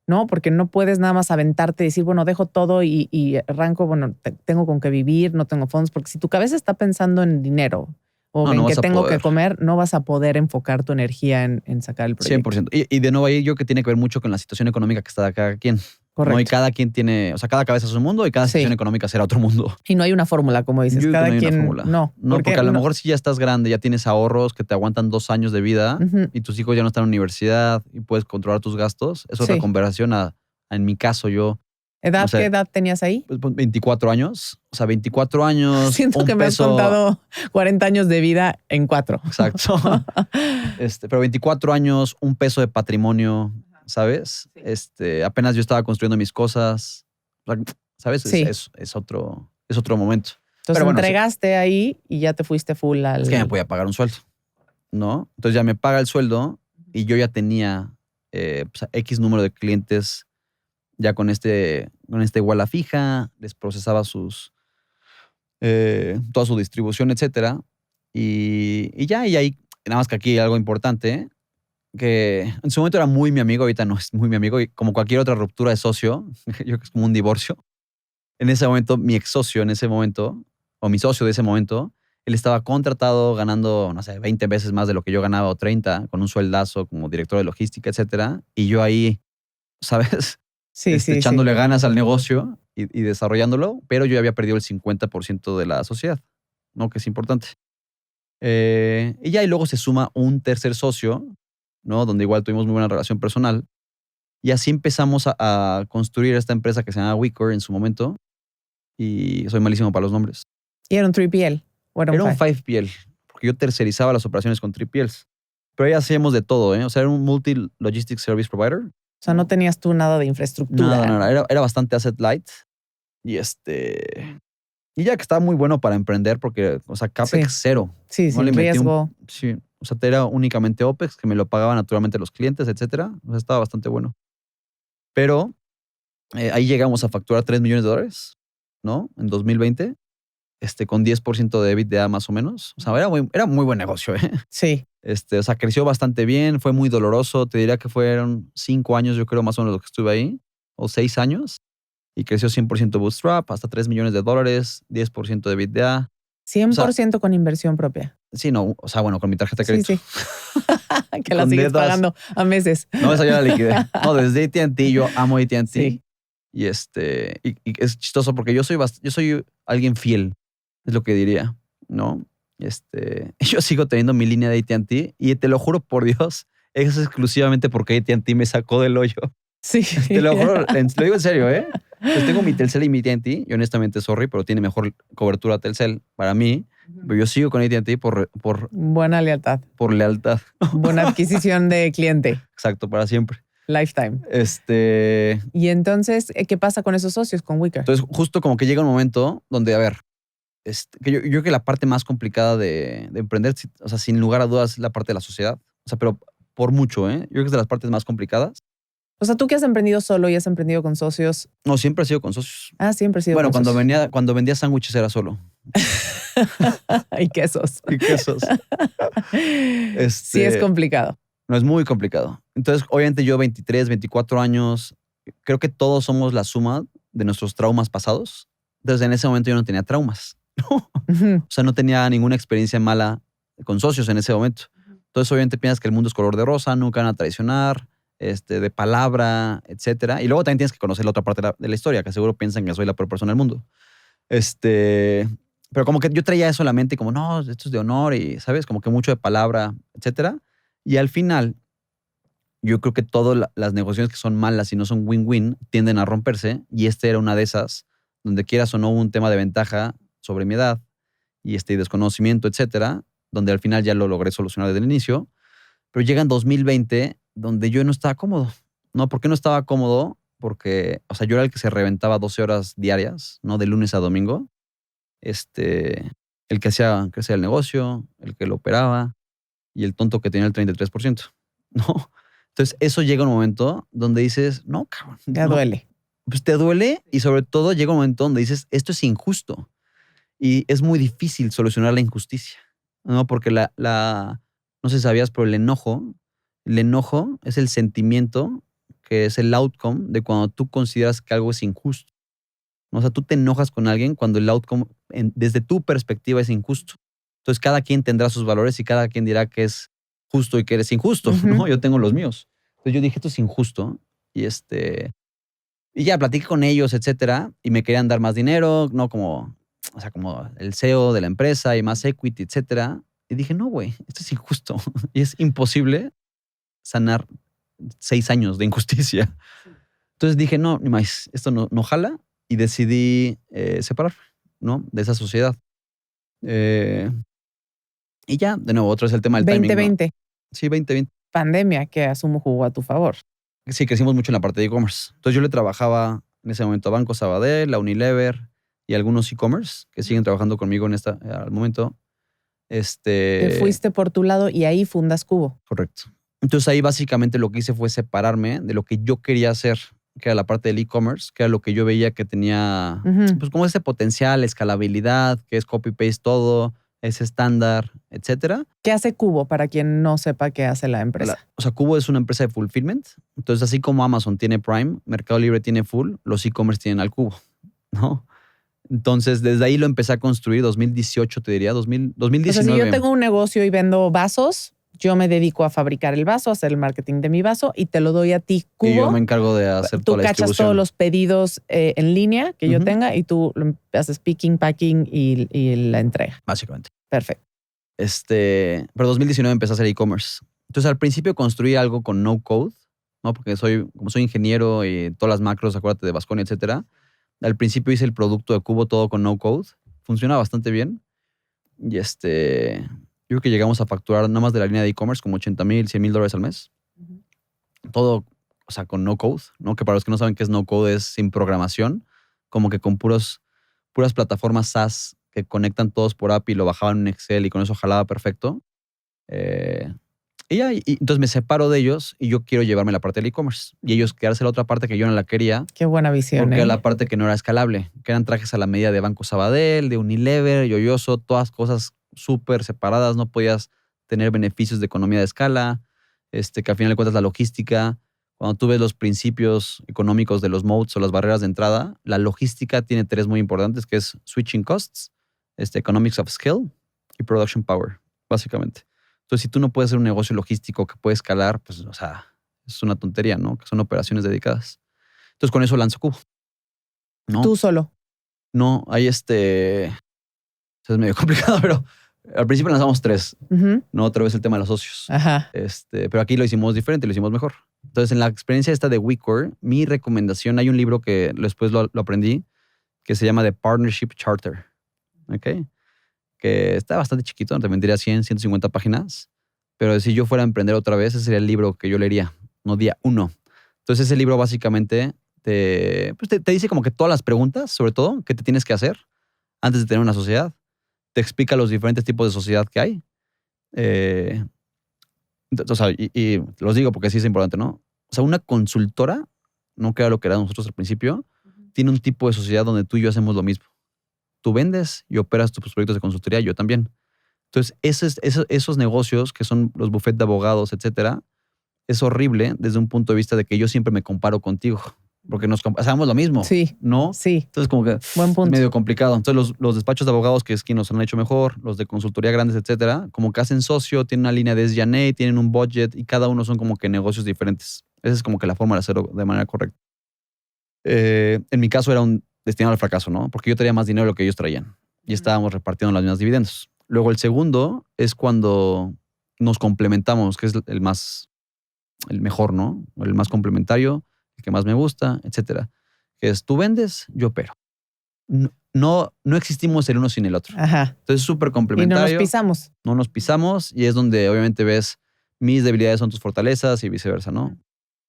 ¿no? Porque no puedes nada más aventarte y decir, bueno, dejo todo y arranco, bueno, tengo con qué vivir, no tengo fondos, porque si tu cabeza está pensando en dinero o en que tengo que comer, no vas a poder enfocar tu energía en sacar el proyecto. 100%. Y de nuevo ahí yo que tiene que ver mucho con la situación económica que está de cada quien. Correcto. ¿No? Y cada quien tiene, o sea, cada cabeza es un mundo y cada situación económica será otro mundo. Y no hay una fórmula, como dices. Yo cada no hay quien. Una fórmula. No, porque a lo mejor si ya estás grande, ya tienes ahorros que te aguantan 2 años de vida y tus hijos ya no están en la universidad y puedes controlar tus gastos. Es otra conversación en mi caso, yo. ¿Edad? ¿Qué edad tenías ahí? 24 años. O sea, 24 años. Siento que me has contado 40 años de vida en 4. Exacto. Pero 24 años, $1 de patrimonio, ¿sabes? Sí. Apenas yo estaba construyendo mis cosas, ¿sabes? Sí. Es otro momento. Entonces pero bueno, entregaste ahí y ya te fuiste full al... Es que me podía pagar un sueldo, ¿no? Entonces ya me paga el sueldo y yo ya tenía X número de clientes ya con iguala fija, les procesaba toda su distribución, etcétera. Y ahí, nada más que aquí hay algo importante, que en su momento era muy mi amigo, ahorita no es muy mi amigo, y como cualquier otra ruptura de socio, yo creo que es como un divorcio. En ese momento, mi ex socio o mi socio de ese momento, él estaba contratado ganando, no sé, 20 veces más de lo que yo ganaba o 30, con un sueldazo como director de logística, etcétera. Y yo ahí, ¿sabes? Echándole ganas al negocio y desarrollándolo, pero yo ya había perdido el 50% de la sociedad, ¿no? Que es importante. Y luego se suma un tercer socio, ¿no? Donde igual tuvimos muy buena relación personal. Y así empezamos a construir esta empresa que se llama WeCore en su momento. Y soy malísimo para los nombres. ¿Y era un 3PL? Era un 5PL, porque yo tercerizaba las operaciones con 3PLs. Pero ahí hacíamos de todo, ¿eh? O sea, era un multi-logistics service provider. O sea, no tenías tú nada de infraestructura. Nada. Era bastante asset light. Y ya que estaba muy bueno para emprender porque, o sea, CAPEX cero. Sí, no sin riesgo. Sí, o sea, era únicamente OPEX, que me lo pagaban naturalmente los clientes, etcétera. O sea, estaba bastante bueno. Pero ahí llegamos a facturar $3 millones, ¿no? En 2020, con 10% de EBITDA más o menos. O sea, era muy buen negocio, ¿eh? Sí. O sea, creció bastante bien, fue muy doloroso. Te diría que fueron 5 años, yo creo, más o menos lo que estuve ahí, o 6 años. Y creció 100% bootstrap, hasta $3 millones, 10% de EBITDA. 100% con inversión propia. Sí, no, o sea, bueno, con mi tarjeta de crédito. Sí. Que la sigues pagando a meses. No, esa ya la liquidé. No, desde AT&T, yo amo AT&T. Sí. Y es chistoso porque yo soy alguien fiel, es lo que diría, ¿no? Yo sigo teniendo mi línea de AT&T y te lo juro por Dios, es exclusivamente porque AT&T me sacó del hoyo. Sí. Te lo juro, lo digo en serio, ¿eh? Pues tengo mi Telcel y mi AT&T, y honestamente, sorry, pero tiene mejor cobertura Telcel para mí. Pero yo sigo con AT&T por... Buena lealtad. Por lealtad. Buena adquisición de cliente. Exacto, para siempre. Lifetime. Y entonces, ¿qué pasa con esos socios, con WeCore? Entonces, justo como que llega un momento donde, a ver, que yo creo que la parte más complicada de emprender, o sea, sin lugar a dudas, es la parte de la sociedad. O sea, pero por mucho, ¿eh? Yo creo que es de las partes más complicadas. O sea, tú que has emprendido solo y has emprendido con socios. No, siempre he sido con socios. Ah, siempre he sido con socios. Bueno, cuando vendía sándwiches era solo. Y quesos. y quesos. Sí, es complicado. No, es muy complicado. Entonces, obviamente yo 23, 24 años, creo que todos somos la suma de nuestros traumas pasados. Entonces, en ese momento yo no tenía traumas. ¿No? Ujú. O sea, no tenía ninguna experiencia mala con socios en ese momento. Entonces, obviamente piensas que el mundo es color de rosa, nunca van a traicionar, de palabra, etcétera. Y luego también tienes que conocer la otra parte de la historia, que seguro piensan que soy la peor persona del mundo. Pero como que yo traía eso a la mente, como, no, esto es de honor y, ¿sabes? Como que mucho de palabra, etcétera. Y al final, yo creo que todas las negociaciones que son malas y no son win-win tienden a romperse. Y era una de esas, donde quieras o no hubo un tema de ventaja sobre mi edad y desconocimiento, etcétera, donde al final ya lo logré solucionar desde el inicio. Pero llega en 2020, donde yo no estaba cómodo. ¿No? ¿Por qué no estaba cómodo? Porque, o sea, yo era el que se reventaba 12 horas diarias, ¿no? De lunes a domingo. El que hacía crecer el negocio, el que lo operaba y el tonto que tenía el 33%. ¿No? Entonces, eso llega un momento donde dices, no, cabrón. Ya no. duele. Pues te duele y sobre todo llega un momento donde dices, esto es injusto. Y es muy difícil solucionar la injusticia, ¿no? Porque no sé si sabías, pero el enojo es el sentimiento que es el outcome de cuando tú consideras que algo es injusto. O sea, tú te enojas con alguien cuando el outcome, desde tu perspectiva, es injusto. Entonces, cada quien tendrá sus valores y cada quien dirá que es justo y que eres injusto, ¿no? Ujú. Yo tengo los míos. Entonces, yo dije, esto es injusto. Y y ya platiqué con ellos, etcétera, y me querían dar más dinero, ¿no? Como el CEO de la empresa y más equity, etcétera. Y dije, no, güey, esto es injusto. Y es imposible sanar 6 años de injusticia. Entonces dije, no, ni más, esto no jala. Y decidí separarme, ¿no? De esa sociedad. Eh, y ya, de nuevo, otro es el tema del timing, ¿no? 2020, Sí, 2020. pandemia, que asumo jugó a tu favor. Sí, crecimos mucho en la parte de e-commerce. Entonces yo le trabajaba en ese momento a Banco Sabadell, a Unilever y algunos e-commerce que siguen trabajando conmigo al momento. Te fuiste por tu lado y ahí fundas Cubo. Correcto. Entonces ahí básicamente lo que hice fue separarme de lo que yo quería hacer, que era la parte del e-commerce, que era lo que yo veía que tenía, Ujú. pues como ese potencial, escalabilidad, que es copy-paste todo, es estándar, etcétera. ¿Qué hace Cubo para quien no sepa qué hace la empresa? O sea, Cubo es una empresa de fulfillment. Entonces, así como Amazon tiene Prime, Mercado Libre tiene Full, los e-commerce tienen al Cubo, ¿no? Entonces, desde ahí lo empecé a construir, 2018 te diría, 2019. O sea, si yo tengo un negocio y vendo vasos, yo me dedico a fabricar el vaso, a hacer el marketing de mi vaso y te lo doy a ti, Cubo. Y yo me encargo de hacer Tú toda la cachas distribución. todos los pedidos en línea que yo Ujú. tenga y tú haces picking, packing y la entrega. Básicamente. Perfecto. Pero 2019 empecé a hacer e-commerce. Entonces, al principio construí algo con no code, ¿no? Porque como soy ingeniero y todas las macros, acuérdate de Vasconia, etcétera. Al principio hice el producto de Cubo todo con no code. Funciona bastante bien. Y yo creo que llegamos a facturar nada más de la línea de e-commerce como $80,000, $100,000 al mes. Todo, o sea, con no code, ¿no? Que para los que no saben qué es no code, es sin programación, como que con puras plataformas SaaS que conectan todos por API, lo bajaban en Excel y con eso jalaba perfecto. Y entonces me separo de ellos y yo quiero llevarme la parte del e-commerce. Y ellos quedarse la otra parte que yo no la quería. Qué buena visión, Porque ¿eh? era la parte que no era escalable, que eran trajes a la medida de Banco Sabadell, de Unilever, Yoyoso, todas cosas súper separadas, no podías tener beneficios de economía de escala, que al final de cuentas la logística, cuando tú ves los principios económicos de los moats o las barreras de entrada, la logística tiene 3 muy importantes, que es switching costs, economics of scale y production power, básicamente. Entonces, si tú no puedes hacer un negocio logístico que puede escalar, pues, o sea, es una tontería, ¿no? Que son operaciones dedicadas. Entonces, con eso lanzo Cubo. ¿No? Tú solo. No, hay es medio complicado, pero al principio lanzamos 3. Ujú. No, otra vez el tema de los socios. Ajá. Pero aquí lo hicimos diferente, lo hicimos mejor. Entonces, en la experiencia esta de WeCore, mi recomendación, hay un libro que después lo aprendí, que se llama The Partnership Charter. ¿Ok? Que está bastante chiquito, te mentiría 150 páginas. Pero si yo fuera a emprender otra vez, ese sería el libro que yo leería, no día 1. Entonces, ese libro básicamente te dice como que todas las preguntas, sobre todo, que te tienes que hacer antes de tener una sociedad. Te explica los diferentes tipos de sociedad que hay. O sea, y los digo porque sí es importante, ¿no? O sea, una consultora, no que era lo que era nosotros al principio, tiene un tipo de sociedad donde tú y yo hacemos lo mismo. tú vendes y operas tus proyectos de consultoría, yo también. Entonces, esos negocios que son los bufetes de abogados, etcétera, es horrible desde un punto de vista de que yo siempre me comparo contigo, porque hacemos lo mismo, Sí, ¿no? sí. Entonces, como que Buen es punto. medio complicado. Entonces, los despachos de abogados que Skin nos han hecho mejor, los de consultoría grandes, etcétera, como que hacen socio, tienen una línea de SG&A, tienen un budget y cada uno son como que negocios diferentes. Esa es como que la forma de hacerlo de manera correcta. En mi caso era un destinado al fracaso, ¿no? Porque yo traía más dinero de lo que ellos traían y estábamos repartiendo las mismas dividendos. Luego el segundo es cuando nos complementamos, que es el mejor, ¿no? El más complementario, el que más me gusta, etcétera. Que es tú vendes, yo opero. No existimos el uno sin el otro. Ajá. Entonces es súper Y no complementario. nos pisamos. No nos pisamos y es donde obviamente ves mis debilidades son tus fortalezas y viceversa, ¿no?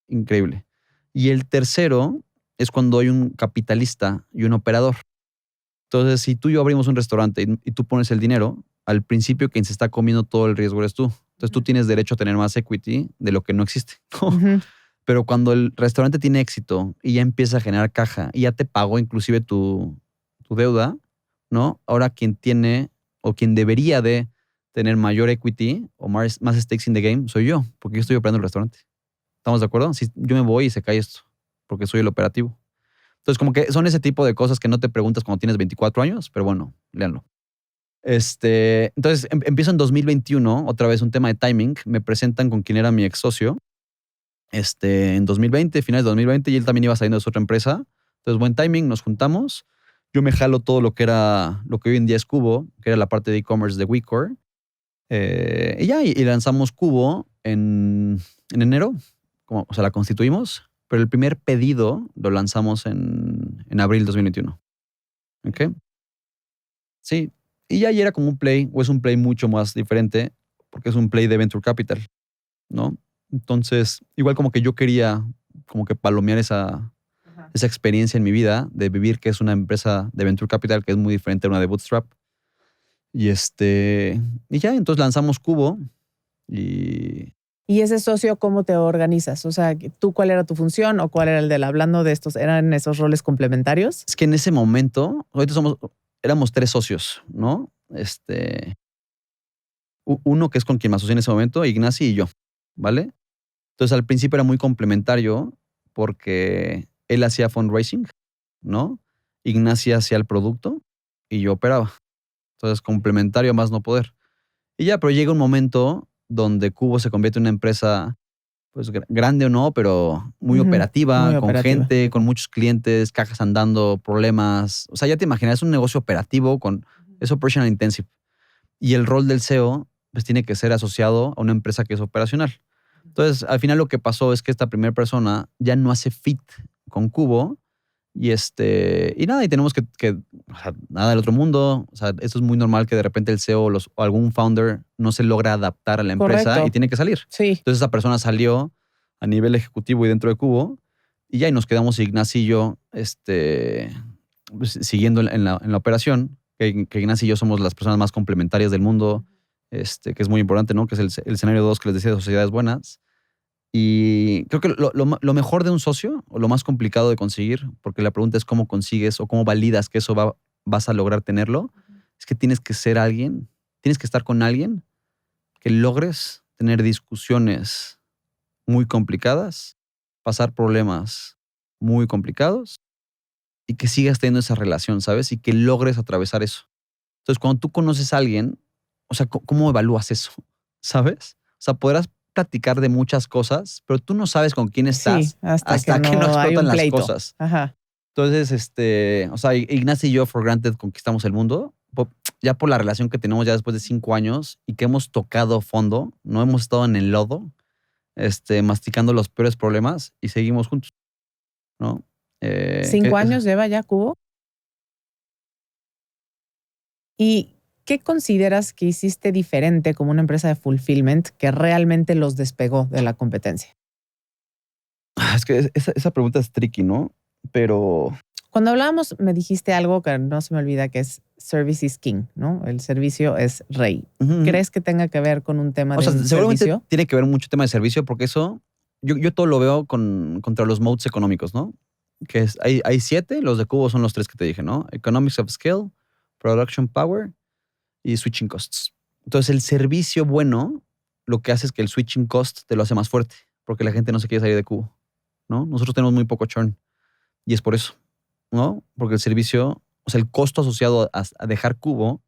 Increíble. Y el tercero es cuando hay un capitalista y un operador. Entonces, si tú y yo abrimos un restaurante y tú pones el dinero, al principio quien se está comiendo todo el riesgo eres tú. Entonces, tú tienes derecho a tener más equity de lo que no existe, ¿no? Ujú. Pero cuando el restaurante tiene éxito y ya empieza a generar caja y ya te pagó inclusive tu deuda, ¿no? Ahora quien tiene o quien debería de tener mayor equity o más stakes in the game soy yo, porque yo estoy operando el restaurante. ¿Estamos de acuerdo? Si yo me voy y se cae esto, porque soy el operativo. Entonces, como que son ese tipo de cosas que no te preguntas cuando tienes 24 años, pero bueno, léanlo. Entonces, empiezo en 2021, otra vez un tema de timing. Me presentan con quien era mi ex socio en 2020, finales de 2020, y él también iba saliendo de su otra empresa. Entonces, buen timing, nos juntamos. Yo me jalo todo lo que hoy en día es Cubo, que era la parte de e-commerce de WeCore. Y lanzamos Cubo en enero. O sea, la constituimos, pero el primer pedido lo lanzamos en abril de 2021. ¿Ok? Sí. Y ya ahí era como un play, o es un play mucho más diferente, porque es un play de Venture Capital, ¿no? Entonces, igual como que yo quería como que palomear esa experiencia en mi vida de vivir que es una empresa de Venture Capital que es muy diferente a una de Bootstrap. Y ya, entonces lanzamos Cubo y ¿Y ese socio cómo te organizas? O sea, ¿tú cuál era tu función o cuál era el del hablando de estos? ¿Eran esos roles complementarios? es que en ese momento, éramos 3 socios, ¿no? Uno que es con quien me asocié en ese momento, Ignacy y yo, ¿vale? Entonces al principio era muy complementario porque él hacía fundraising, ¿no? Ignacy hacía el producto y yo operaba. Entonces complementario a más no poder. Y ya, pero llega un momento donde Cubo se convierte en una empresa, pues grande o no, pero muy Ujú, operativa, muy con operativa. gente, con muchos clientes, cajas andando, problemas. O sea, ya te imaginas, es un negocio operativo es operational intensive. Y el rol del CEO, pues tiene que ser asociado a una empresa que es operacional. Entonces, al final lo que pasó es que esta primera persona ya no hace fit con Cubo y nada, y tenemos o sea, nada del otro mundo. O sea, eso es muy normal que de repente el CEO o algún founder no se logra adaptar a la empresa Correcto. y tiene que salir. Sí. Entonces esa persona salió a nivel ejecutivo y dentro de Cubo y ya y nos quedamos Ignacy y yo pues, siguiendo en la operación, que Ignacy y yo somos las personas más complementarias del mundo, que es muy importante, ¿no? Que es el escenario 2 que les decía de sociedades buenas. Y creo que lo mejor de un socio, o lo más complicado de conseguir, porque la pregunta es cómo consigues o cómo validas que eso vas a lograr tenerlo, es que tienes que estar con alguien que logres tener discusiones muy complicadas, pasar problemas muy complicados y que sigas teniendo esa relación, ¿sabes? Y que logres atravesar eso. Entonces, cuando tú conoces a alguien, o sea, ¿cómo evalúas eso? ¿Sabes? O sea, podrás platicar de muchas cosas, pero tú no sabes con quién estás Sí, hasta que que no no hay explotan un las pleito. cosas. Ajá. Entonces, o sea, Ignacy y yo, for granted, conquistamos el mundo, ya por la relación que tenemos ya después de 5 años y que hemos tocado fondo, no hemos estado en el lodo, masticando los peores problemas y seguimos juntos, ¿no? 5 años lleva ya Cubo. ¿Y qué consideras que hiciste diferente como una empresa de fulfillment que realmente los despegó de la competencia? Es que esa pregunta es tricky, ¿no? Pero Cuando hablábamos me dijiste algo que no se me olvida, que es service is king, ¿no? El servicio es rey. ¿Crees que tenga que ver con un tema de un seguramente servicio? tiene que ver mucho tema de servicio porque eso, yo todo lo veo contra los moats económicos, ¿no? Que hay 7, los de Cubo son los 3 que te dije, ¿no? Economics of scale, production power y switching costs. Entonces, el servicio bueno lo que hace es que el switching cost te lo hace más fuerte porque la gente no se quiere salir de Cubo, ¿no? Nosotros tenemos muy poco churn y es por eso, ¿no? Porque el servicio, o sea, el costo asociado a dejar Cubo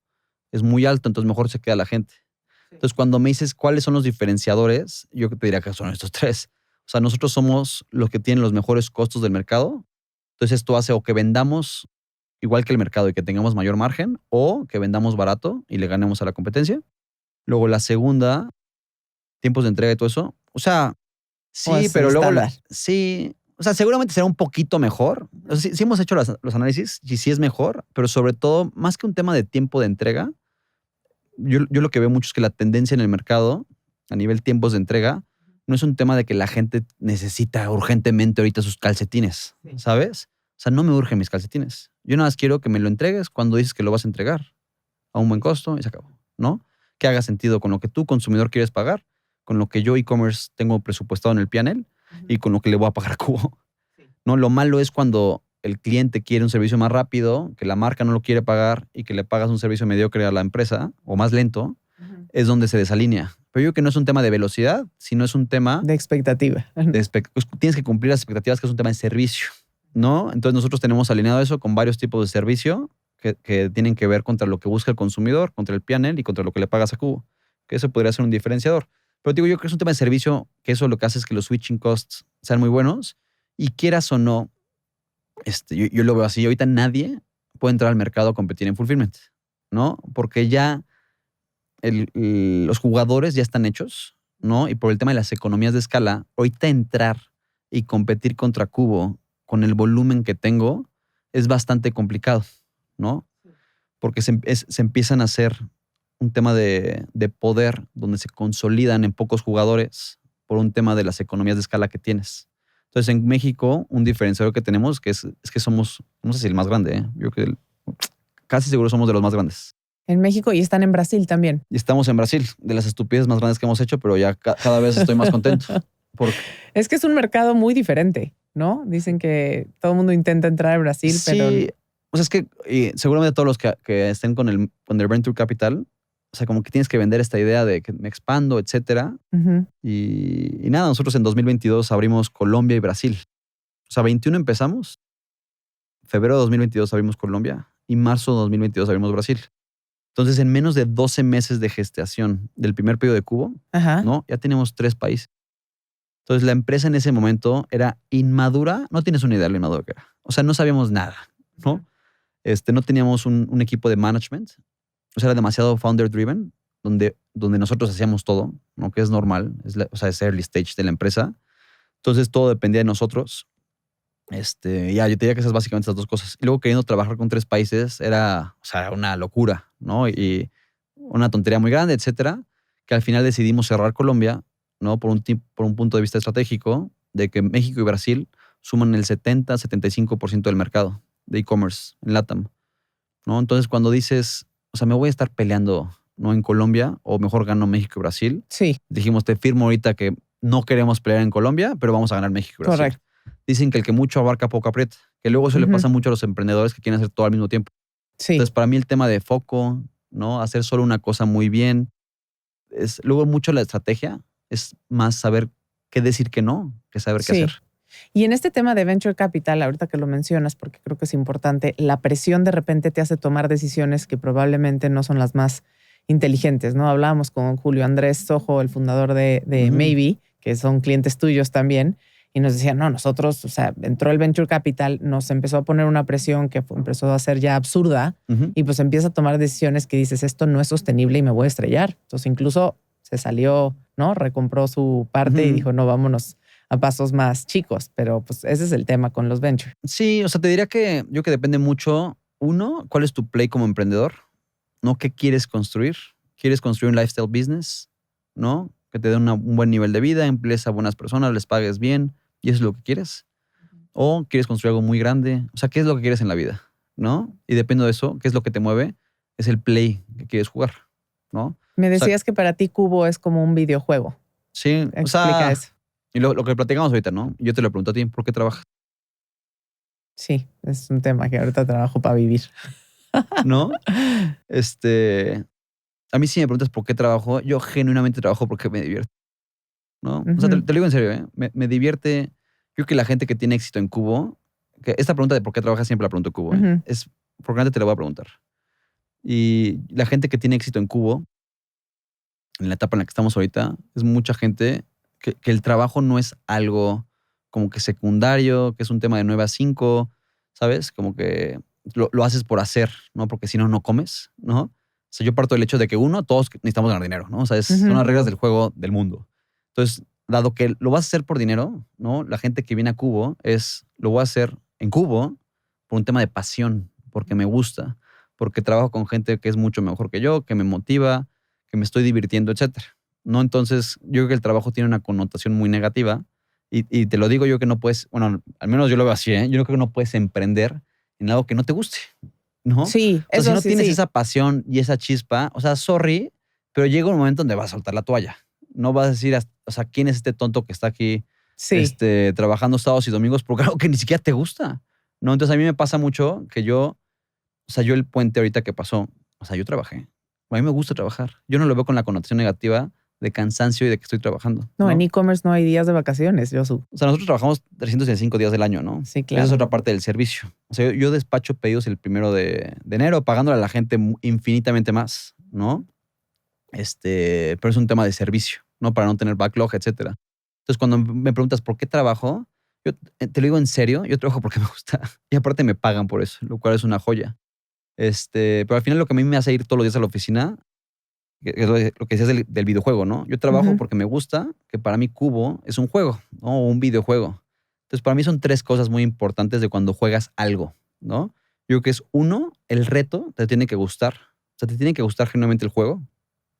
es muy alto, entonces mejor se queda la gente. Entonces, cuando me dices cuáles son los diferenciadores, yo te diría que son estos tres. O sea, nosotros somos los que tienen los mejores costos del mercado. Entonces, esto hace o que vendamos igual que el mercado y que tengamos mayor margen, o que vendamos barato y le ganemos a la competencia. Luego, la segunda, tiempos de entrega y todo eso. O sea, sí, pero luego sí. O sea, seguramente será un poquito mejor. O sea, sí hemos hecho los análisis y sí es mejor, pero sobre todo, más que un tema de tiempo de entrega, yo lo que veo mucho es que la tendencia en el mercado, a nivel tiempos de entrega, no es un tema de que la gente necesita urgentemente ahorita sus calcetines, ¿sabes? O sea, no me urgen mis calcetines. Yo nada más quiero que me lo entregues cuando dices que lo vas a entregar a un buen costo y se acabó, ¿no? Que haga sentido con lo que tú, consumidor, quieres pagar, con lo que yo, e-commerce, tengo presupuestado en el P&L y con lo que le voy a pagar a Cubo. ¿No? Lo malo es cuando el cliente quiere un servicio más rápido, que la marca no lo quiere pagar y que le pagas un servicio mediocre a la empresa o más lento, es donde se desalinea. Pero yo creo que no es un tema de velocidad, sino es un tema de expectativa. Tienes que cumplir las expectativas, que es un tema de servicio, ¿no? Entonces nosotros tenemos alineado eso con varios tipos de servicio que tienen que ver contra lo que busca el consumidor, contra el P&L y contra lo que le pagas a Cubo. Que eso podría ser un diferenciador. Pero digo, yo creo que es un tema de servicio, que eso lo que hace es que los switching costs sean muy buenos y quieras o no, yo lo veo así. Ahorita nadie puede entrar al mercado a competir en fulfillment, ¿no? Porque ya los jugadores ya están hechos, ¿no? Y por el tema de las economías de escala, ahorita entrar y competir contra Cubo con el volumen que tengo es bastante complicado, ¿no? Porque se empiezan a hacer un tema de poder donde se consolidan en pocos jugadores por un tema de las economías de escala que tienes. Entonces, en México, un diferenciador que tenemos es que somos, no sé si el más grande, ¿eh? Yo creo que casi seguro somos de los más grandes. En México y están en Brasil también. Y estamos en Brasil, de las estupideces más grandes que hemos hecho, pero ya cada vez estoy más contento. Es que es un mercado muy diferente, ¿no? Dicen que todo el mundo intenta entrar a Brasil, sí, pero... O sea, es que seguramente todos los que estén con el Venture Capital, o sea, como que tienes que vender esta idea de que me expando, etcétera. Y nada, nosotros en 2022 abrimos Colombia y Brasil. O sea, 21 empezamos, febrero de 2022 abrimos Colombia y marzo de 2022 abrimos Brasil. Entonces, en menos de 12 meses de gestación del primer pedido de Cubo, ¿no? Ya tenemos 3 países. Entonces, la empresa en ese momento era inmadura. No tienes una idea de lo inmadura que era. O sea, no sabíamos nada, ¿no? No teníamos un equipo de management. O sea, era demasiado founder-driven, donde nosotros hacíamos todo, ¿no? Que es normal. O sea, es early stage de la empresa. Entonces, todo dependía de nosotros. Ya, yo te diría que esas básicamente esas dos cosas. Y luego queriendo trabajar con 3 países era, o sea, una locura, ¿no? Y una tontería muy grande, etcétera, que al final decidimos cerrar Colombia, ¿no? Por un punto de vista estratégico, de que México y Brasil suman el 70-75% del mercado de e-commerce en LATAM, ¿no? Entonces, cuando dices, o sea, me voy a estar peleando, ¿no? En Colombia, o mejor gano México y Brasil. Sí. Dijimos, te firmo ahorita que no queremos pelear en Colombia, pero vamos a ganar México y Brasil. Correcto. Dicen que el que mucho abarca poco aprieta, que luego eso le pasa mucho a los emprendedores que quieren hacer todo al mismo tiempo. Sí. Entonces, para mí el tema de foco, ¿no? Hacer solo una cosa muy bien. Luego mucho la estrategia es más saber qué decir que no, que saber qué hacer. Y en este tema de Venture Capital, ahorita que lo mencionas, porque creo que es importante, la presión de repente te hace tomar decisiones que probablemente no son las más inteligentes, ¿no? Hablábamos con Julio Andrés Sojo, el fundador de Maybe, que son clientes tuyos también, y nos decían, no, nosotros, o sea, entró el Venture Capital, nos empezó a poner una presión que empezó a ser ya absurda, y pues empieza a tomar decisiones que dices, esto no es sostenible y me voy a estrellar. Entonces incluso se salió, ¿no? Recompró su parte y dijo, no, vámonos a pasos más chicos, pero pues ese es el tema con los venture. Sí, o sea, te diría que depende mucho, uno, cuál es tu play como emprendedor, ¿no? ¿Qué quieres construir? ¿Quieres construir un lifestyle business? ¿No? Que te dé un buen nivel de vida, emplees a buenas personas, les pagues bien, y eso es lo que quieres. O quieres construir algo muy grande. O sea, ¿qué es lo que quieres en la vida? ¿No? Y depende de eso, ¿qué es lo que te mueve? Es el play que quieres jugar, ¿no? Me decías que para ti Cubo es como un videojuego. Sí, explica eso. Y lo que platicamos ahorita, ¿no? Yo te lo pregunto a ti, ¿por qué trabajas? Sí, es un tema que ahorita trabajo para vivir. ¿no? A mí si me preguntas por qué trabajo, yo genuinamente trabajo porque me divierte, ¿no? O sea, te Ujú, lo digo en serio, ¿eh? Me divierte. Yo creo que la gente que tiene éxito en Cubo, que esta pregunta de por qué trabajas siempre la pregunto en Cubo, ¿eh? ujú. Es, por grande te la voy a preguntar. Y la gente que tiene éxito en Cubo, en la etapa en la que estamos ahorita, es mucha gente que el trabajo no es algo como que secundario, que es un tema de 9 a 5, ¿sabes? Como que lo haces por hacer, ¿no? Porque si no, no comes, ¿no? O sea, yo parto del hecho de que uno, todos necesitamos ganar dinero, ¿no? O sea, son Ujú. las reglas del juego del mundo. Entonces, dado que lo vas a hacer por dinero, ¿no? La gente que viene a Cubo lo voy a hacer en Cubo por un tema de pasión, porque me gusta, porque trabajo con gente que es mucho mejor que yo, que me motiva, que me estoy divirtiendo, etcétera. ¿No? Entonces, yo creo que el trabajo tiene una connotación muy negativa y te lo digo yo que no puedes, bueno, al menos yo lo veo así, ¿eh? Yo no creo que no puedes emprender en algo que no te guste, ¿no? O Sí, sea, si eso no sí, tienes sí. esa pasión y esa chispa, o sea, sorry, pero llega un momento donde vas a soltar la toalla. No vas a decir, o sea, ¿quién es este tonto que está aquí Sí. trabajando sábados y domingos por algo que ni siquiera te gusta? ¿No? Entonces, a mí me pasa mucho que o sea, yo el puente ahorita que pasó, o sea, yo trabajé. A mí me gusta trabajar. Yo no lo veo con la connotación negativa de cansancio y de que estoy trabajando, No, en ¿no? e-commerce no hay días de vacaciones, Josu. O sea, nosotros trabajamos 365 días del año, ¿no? Sí, Esa es claro. otra parte del servicio. O sea, yo despacho pedidos el 1 de enero, pagándole a la gente infinitamente más, ¿no? Pero es un tema de servicio, ¿no? Para no tener backlog, etcétera. Entonces, cuando me preguntas por qué trabajo, yo te lo digo en serio, yo trabajo porque me gusta. Y aparte me pagan por eso, lo cual es una joya. Pero al final lo que a mí me hace ir todos los días a la oficina, que es lo que decías del videojuego, ¿no? Yo trabajo Ujú. porque me gusta, que para mí Cubo es un juego, ¿no? O un videojuego. Entonces, para mí son 3 cosas muy importantes de cuando juegas algo, ¿no? Yo creo que es uno, el reto te tiene que gustar. O sea, te tiene que gustar genuinamente el juego,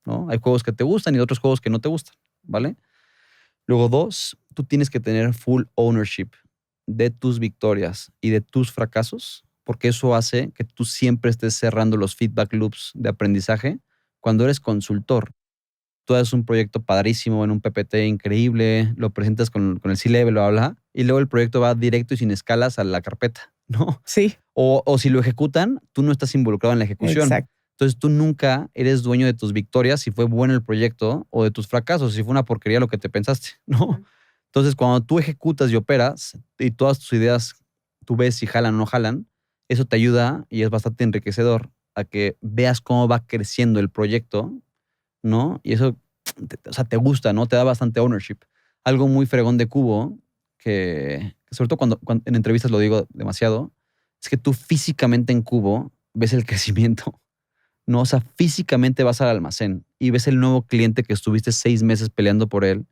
¿no? Hay juegos que te gustan y otros juegos que no te gustan, ¿vale? Luego, 2, tú tienes que tener full ownership de tus victorias y de tus fracasos, porque eso hace que tú siempre estés cerrando los feedback loops de aprendizaje. Cuando eres consultor, tú haces un proyecto padrísimo en un PPT increíble, lo presentas con el C-Level, lo habla, y luego el proyecto va directo y sin escalas a la carpeta, ¿no? Sí, O si lo ejecutan, tú no estás involucrado en la ejecución. exacto. Entonces tú nunca eres dueño de tus victorias si fue bueno el proyecto o de tus fracasos, si fue una porquería lo que te pensaste, ¿no? Entonces cuando tú ejecutas y operas y todas tus ideas tú ves si jalan o no jalan, eso te ayuda y es bastante enriquecedor a que veas cómo va creciendo el proyecto, ¿no? Y eso, o sea, te gusta, ¿no? Te da bastante ownership. Algo muy fregón de Cubo, que sobre todo cuando en entrevistas lo digo demasiado, es que tú físicamente en Cubo ves el crecimiento, ¿no? O sea, físicamente vas al almacén y ves el nuevo cliente que estuviste 6 meses peleando por él,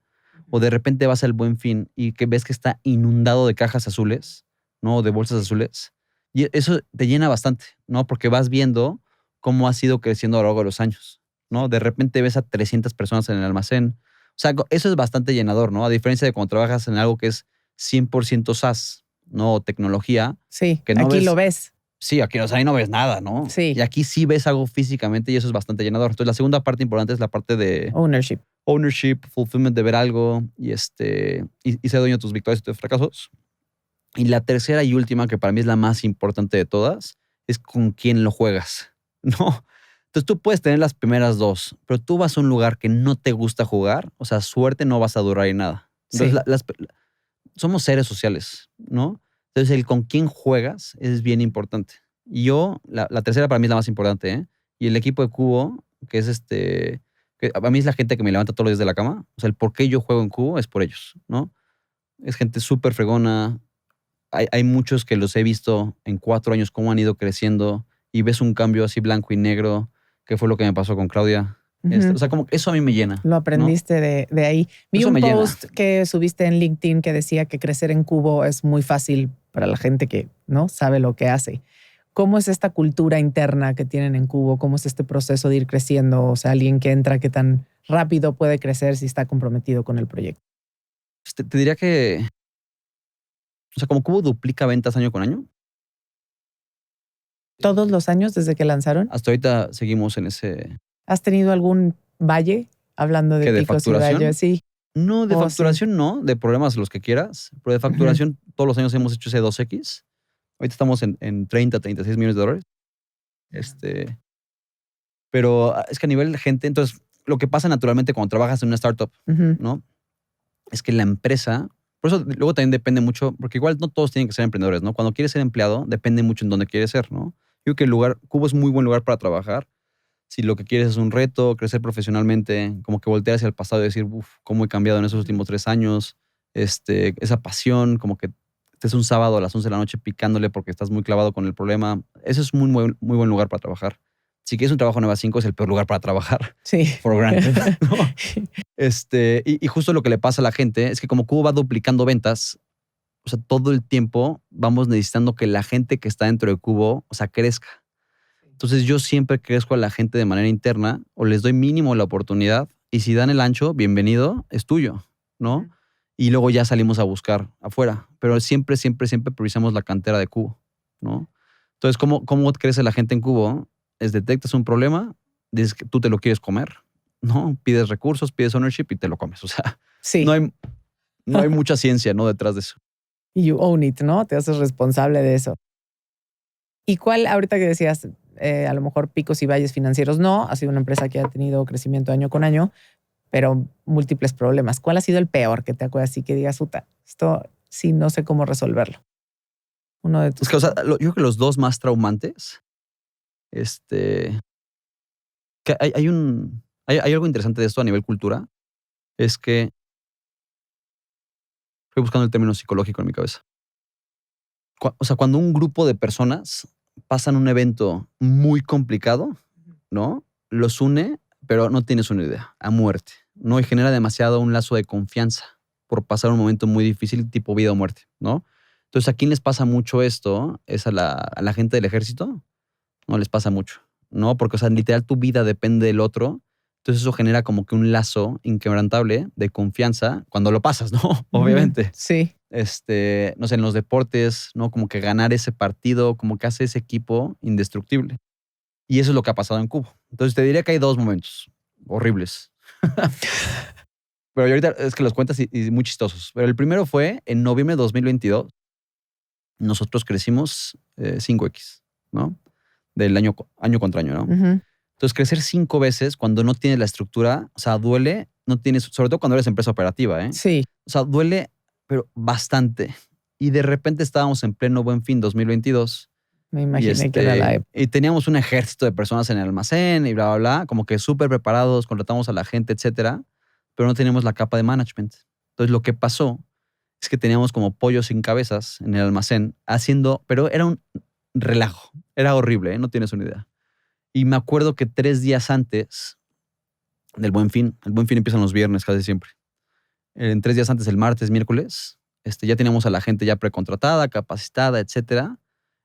o de repente vas al Buen Fin y que ves que está inundado de cajas azules, ¿no? De bolsas azules. Y eso te llena bastante, ¿no? Porque vas viendo cómo has ido creciendo a lo largo de los años, ¿no? De repente ves a 300 personas en el almacén. O sea, eso es bastante llenador, ¿no? A diferencia de cuando trabajas en algo que es 100% SaaS, ¿no? O tecnología, Sí, que no aquí lo ves. ves. Sí, aquí, o sea, ahí no ves nada, ¿no? Y Sí, aquí sí ves algo físicamente y eso es bastante llenador. Entonces, la segunda parte importante es la parte de ownership. ownership, fulfillment de ver algo y ser dueño de tus victorias y tus fracasos. Y la tercera y última, que para mí es la más importante de todas, es con quién lo juegas, ¿no? Entonces tú puedes tener las primeras dos, pero tú vas a un lugar que no te gusta jugar, o sea, suerte no vas a durar en nada. Entonces Sí. somos seres sociales, ¿no? Entonces el con quién juegas es bien importante. Y la tercera para mí es la más importante, ¿eh? Y el equipo de Cubo, que es que a mí es la gente que me levanta todos los días de la cama. O sea, el por qué yo juego en Cubo es por ellos, ¿no? Es gente súper fregona. Hay muchos que los he visto en 4 años cómo han ido creciendo y ves un cambio así blanco y negro, que fue lo que me pasó con Claudia. O Ujú. sea, como que eso a mí me llena, Lo ¿no? aprendiste de ahí. Vi Eso un me llena. post que subiste en LinkedIn que decía que crecer en Cubo es muy fácil para la gente que no sabe lo que hace. ¿Cómo es esta cultura interna que tienen en Cubo? ¿Cómo es este proceso de ir creciendo? O sea, alguien que entra, ¿qué tan rápido puede crecer si está comprometido con el proyecto? Te diría que, o sea, como Cubo duplica ventas año con año, ¿Todos los años desde que lanzaron? hasta ahorita seguimos en ese. ¿Has tenido algún valle hablando de ¿Qué de picos y valles? facturación? Sí. No, de Oh, sí. facturación no, de problemas los que quieras, pero de Ujú. facturación todos los años hemos hecho ese 2X. Ahorita estamos en 30, 36 millones de dólares. Pero es que a nivel de gente, entonces, lo que pasa naturalmente cuando trabajas en una startup, Ujú. ¿no? Es que la empresa, por eso luego también depende mucho, porque igual no todos tienen que ser emprendedores, ¿no? Cuando quieres ser empleado, depende mucho en dónde quieres ser, ¿no? Yo creo que Cubo es muy buen lugar para trabajar. Si lo que quieres es un reto, crecer profesionalmente, como que voltear hacia el pasado y decir, uff, cómo he cambiado en esos últimos 3 años, esa pasión, como que estés un sábado a las 11 de la noche picándole porque estás muy clavado con el problema. Eso es muy buen lugar para trabajar. Si quieres un trabajo 9 a 5 es el peor lugar para trabajar, Sí. for granted, ¿no? Y justo lo que le pasa a la gente es que como Cubo va duplicando ventas, o sea, todo el tiempo vamos necesitando que la gente que está dentro de Cubo, o sea, crezca. Entonces yo siempre crezco a la gente de manera interna o les doy mínimo la oportunidad y si dan el ancho, bienvenido, es tuyo, ¿no? Y luego ya salimos a buscar afuera. Pero siempre, siempre, siempre priorizamos la cantera de Cubo, ¿no? Entonces, ¿cómo crece la gente en Cubo? Es detectas un problema, dices que tú te lo quieres comer, ¿no? Pides recursos, pides ownership y te lo comes. O sea, Sí. no hay mucha ciencia, ¿no? Detrás de eso. You own it, ¿no? Te haces responsable de eso. ¿Y cuál, ahorita que decías, a lo mejor picos y valles financieros no, ha sido una empresa que ha tenido crecimiento año con año, pero múltiples problemas. ¿Cuál ha sido el peor que te acuerdas y que digas, Uta, esto sí no sé cómo resolverlo? Uno de tus... Es que, o sea, yo creo que los dos más traumantes, que hay algo interesante de esto a nivel cultura, es que estoy buscando el término psicológico en mi cabeza. O sea, cuando un grupo de personas pasan un evento muy complicado, ¿no? Los une, pero no tienes una idea, a muerte, ¿no? Y genera demasiado un lazo de confianza por pasar un momento muy difícil, tipo vida o muerte, ¿no? Entonces, ¿a quién les pasa mucho esto? Es a la gente del ejército. No les pasa mucho, ¿no? Porque, o sea, literal tu vida depende del otro. Entonces eso genera como que un lazo inquebrantable de confianza cuando lo pasas, ¿no? Obviamente. Sí. No sé, en los deportes, ¿no? Como que ganar ese partido, como que hace ese equipo indestructible. Y eso es lo que ha pasado en Cuba. Entonces te diría que hay dos momentos horribles. Pero yo ahorita es que los cuentas y muy chistosos. Pero el primero fue en noviembre de 2022. Nosotros crecimos 5x, ¿no? Del año contra año, ¿no? Ujú. Entonces, crecer 5 veces cuando no tienes la estructura, o sea, duele, no tienes, sobre todo cuando eres empresa operativa, ¿eh? Sí, O sea, duele, pero bastante. Y de repente estábamos en pleno Buen Fin 2022 me y, imaginé que era la época. y teníamos un ejército de personas en el almacén y bla, bla, bla, como que súper preparados, contratamos a la gente, etcétera, pero no teníamos la capa de management. Entonces, lo que pasó es que teníamos como pollos sin cabezas en el almacén haciendo, pero era un relajo, era horrible, ¿eh? No tienes una idea. Y me acuerdo que 3 días antes del Buen Fin, el Buen Fin empieza los viernes casi siempre. En 3 días antes, el martes, miércoles, ya teníamos a la gente ya precontratada, capacitada, etcétera.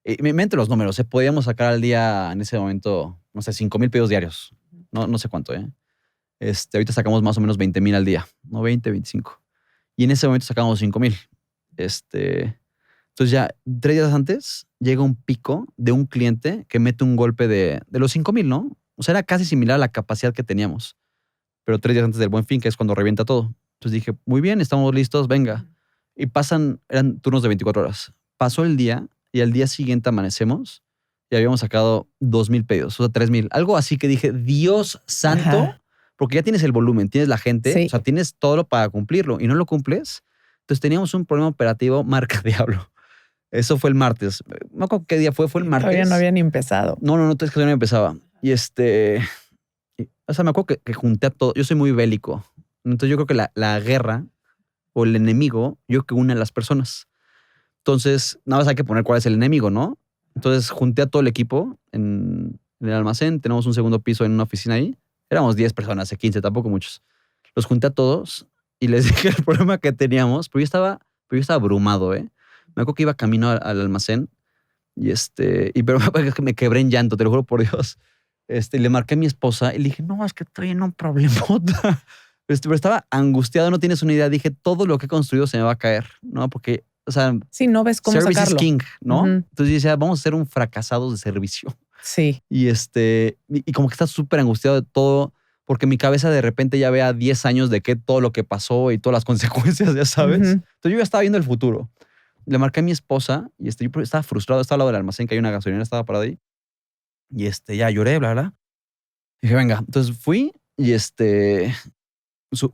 Y me mente los números, podíamos sacar al día en ese momento, no sé, 5,000 pedidos diarios. No sé cuánto, ¿eh? Ahorita sacamos más o menos 20,000 al día, no 20, 25. Y en ese momento sacamos 5,000. Entonces ya 3 días antes llega un pico de un cliente que mete un golpe de los 5,000, ¿no? O sea, era casi similar a la capacidad que teníamos. Pero 3 días antes del Buen Fin, que es cuando revienta todo. Entonces dije, muy bien, estamos listos, venga. Y eran turnos de 24 horas. Pasó el día y al día siguiente amanecemos y habíamos sacado 2,000 pedidos, o sea, 3,000. Algo así que dije, Dios santo, Ajá. porque ya tienes el volumen, tienes la gente, Sí. o sea, tienes todo para cumplirlo y no lo cumples. Entonces teníamos un problema operativo marca diablo. Eso fue el martes. No acuerdo qué día fue el martes. Todavía no había ni empezado. No, es que todavía no empezaba. O sea, me acuerdo que junté a todo. Yo soy muy bélico. Entonces yo creo que la guerra o el enemigo, yo creo que une a las personas. Entonces, nada más hay que poner cuál es el enemigo, ¿no? Entonces junté a todo el equipo en el almacén. Tenemos un segundo piso en una oficina ahí. Éramos 10 personas, 15, tampoco muchos. Los junté a todos y les dije el problema que teníamos, pero yo estaba abrumado, ¿eh? Me acuerdo que iba camino al almacén pero me quebré en llanto, te lo juro por Dios. Le marqué a mi esposa y le dije, no, es que estoy en un problemota. Pero estaba angustiado, no tienes una idea. Dije, todo lo que he construido se me va a caer, ¿no? Porque, o sea, Sí, no ves cómo service sacarlo. is king, ¿no? Ujú. Entonces yo decía, vamos a ser un fracasado de servicio. Sí. Y como que estás súper angustiado de todo, porque mi cabeza de repente ya vea 10 años de todo lo que pasó y todas las consecuencias, ya sabes. Ujú. Entonces yo ya estaba viendo el futuro. Le marqué a mi esposa y yo estaba frustrado, estaba al lado del almacén, que hay una gasolinera, estaba parada ahí. Y ya lloré, bla, bla. Dije, venga. Entonces fui y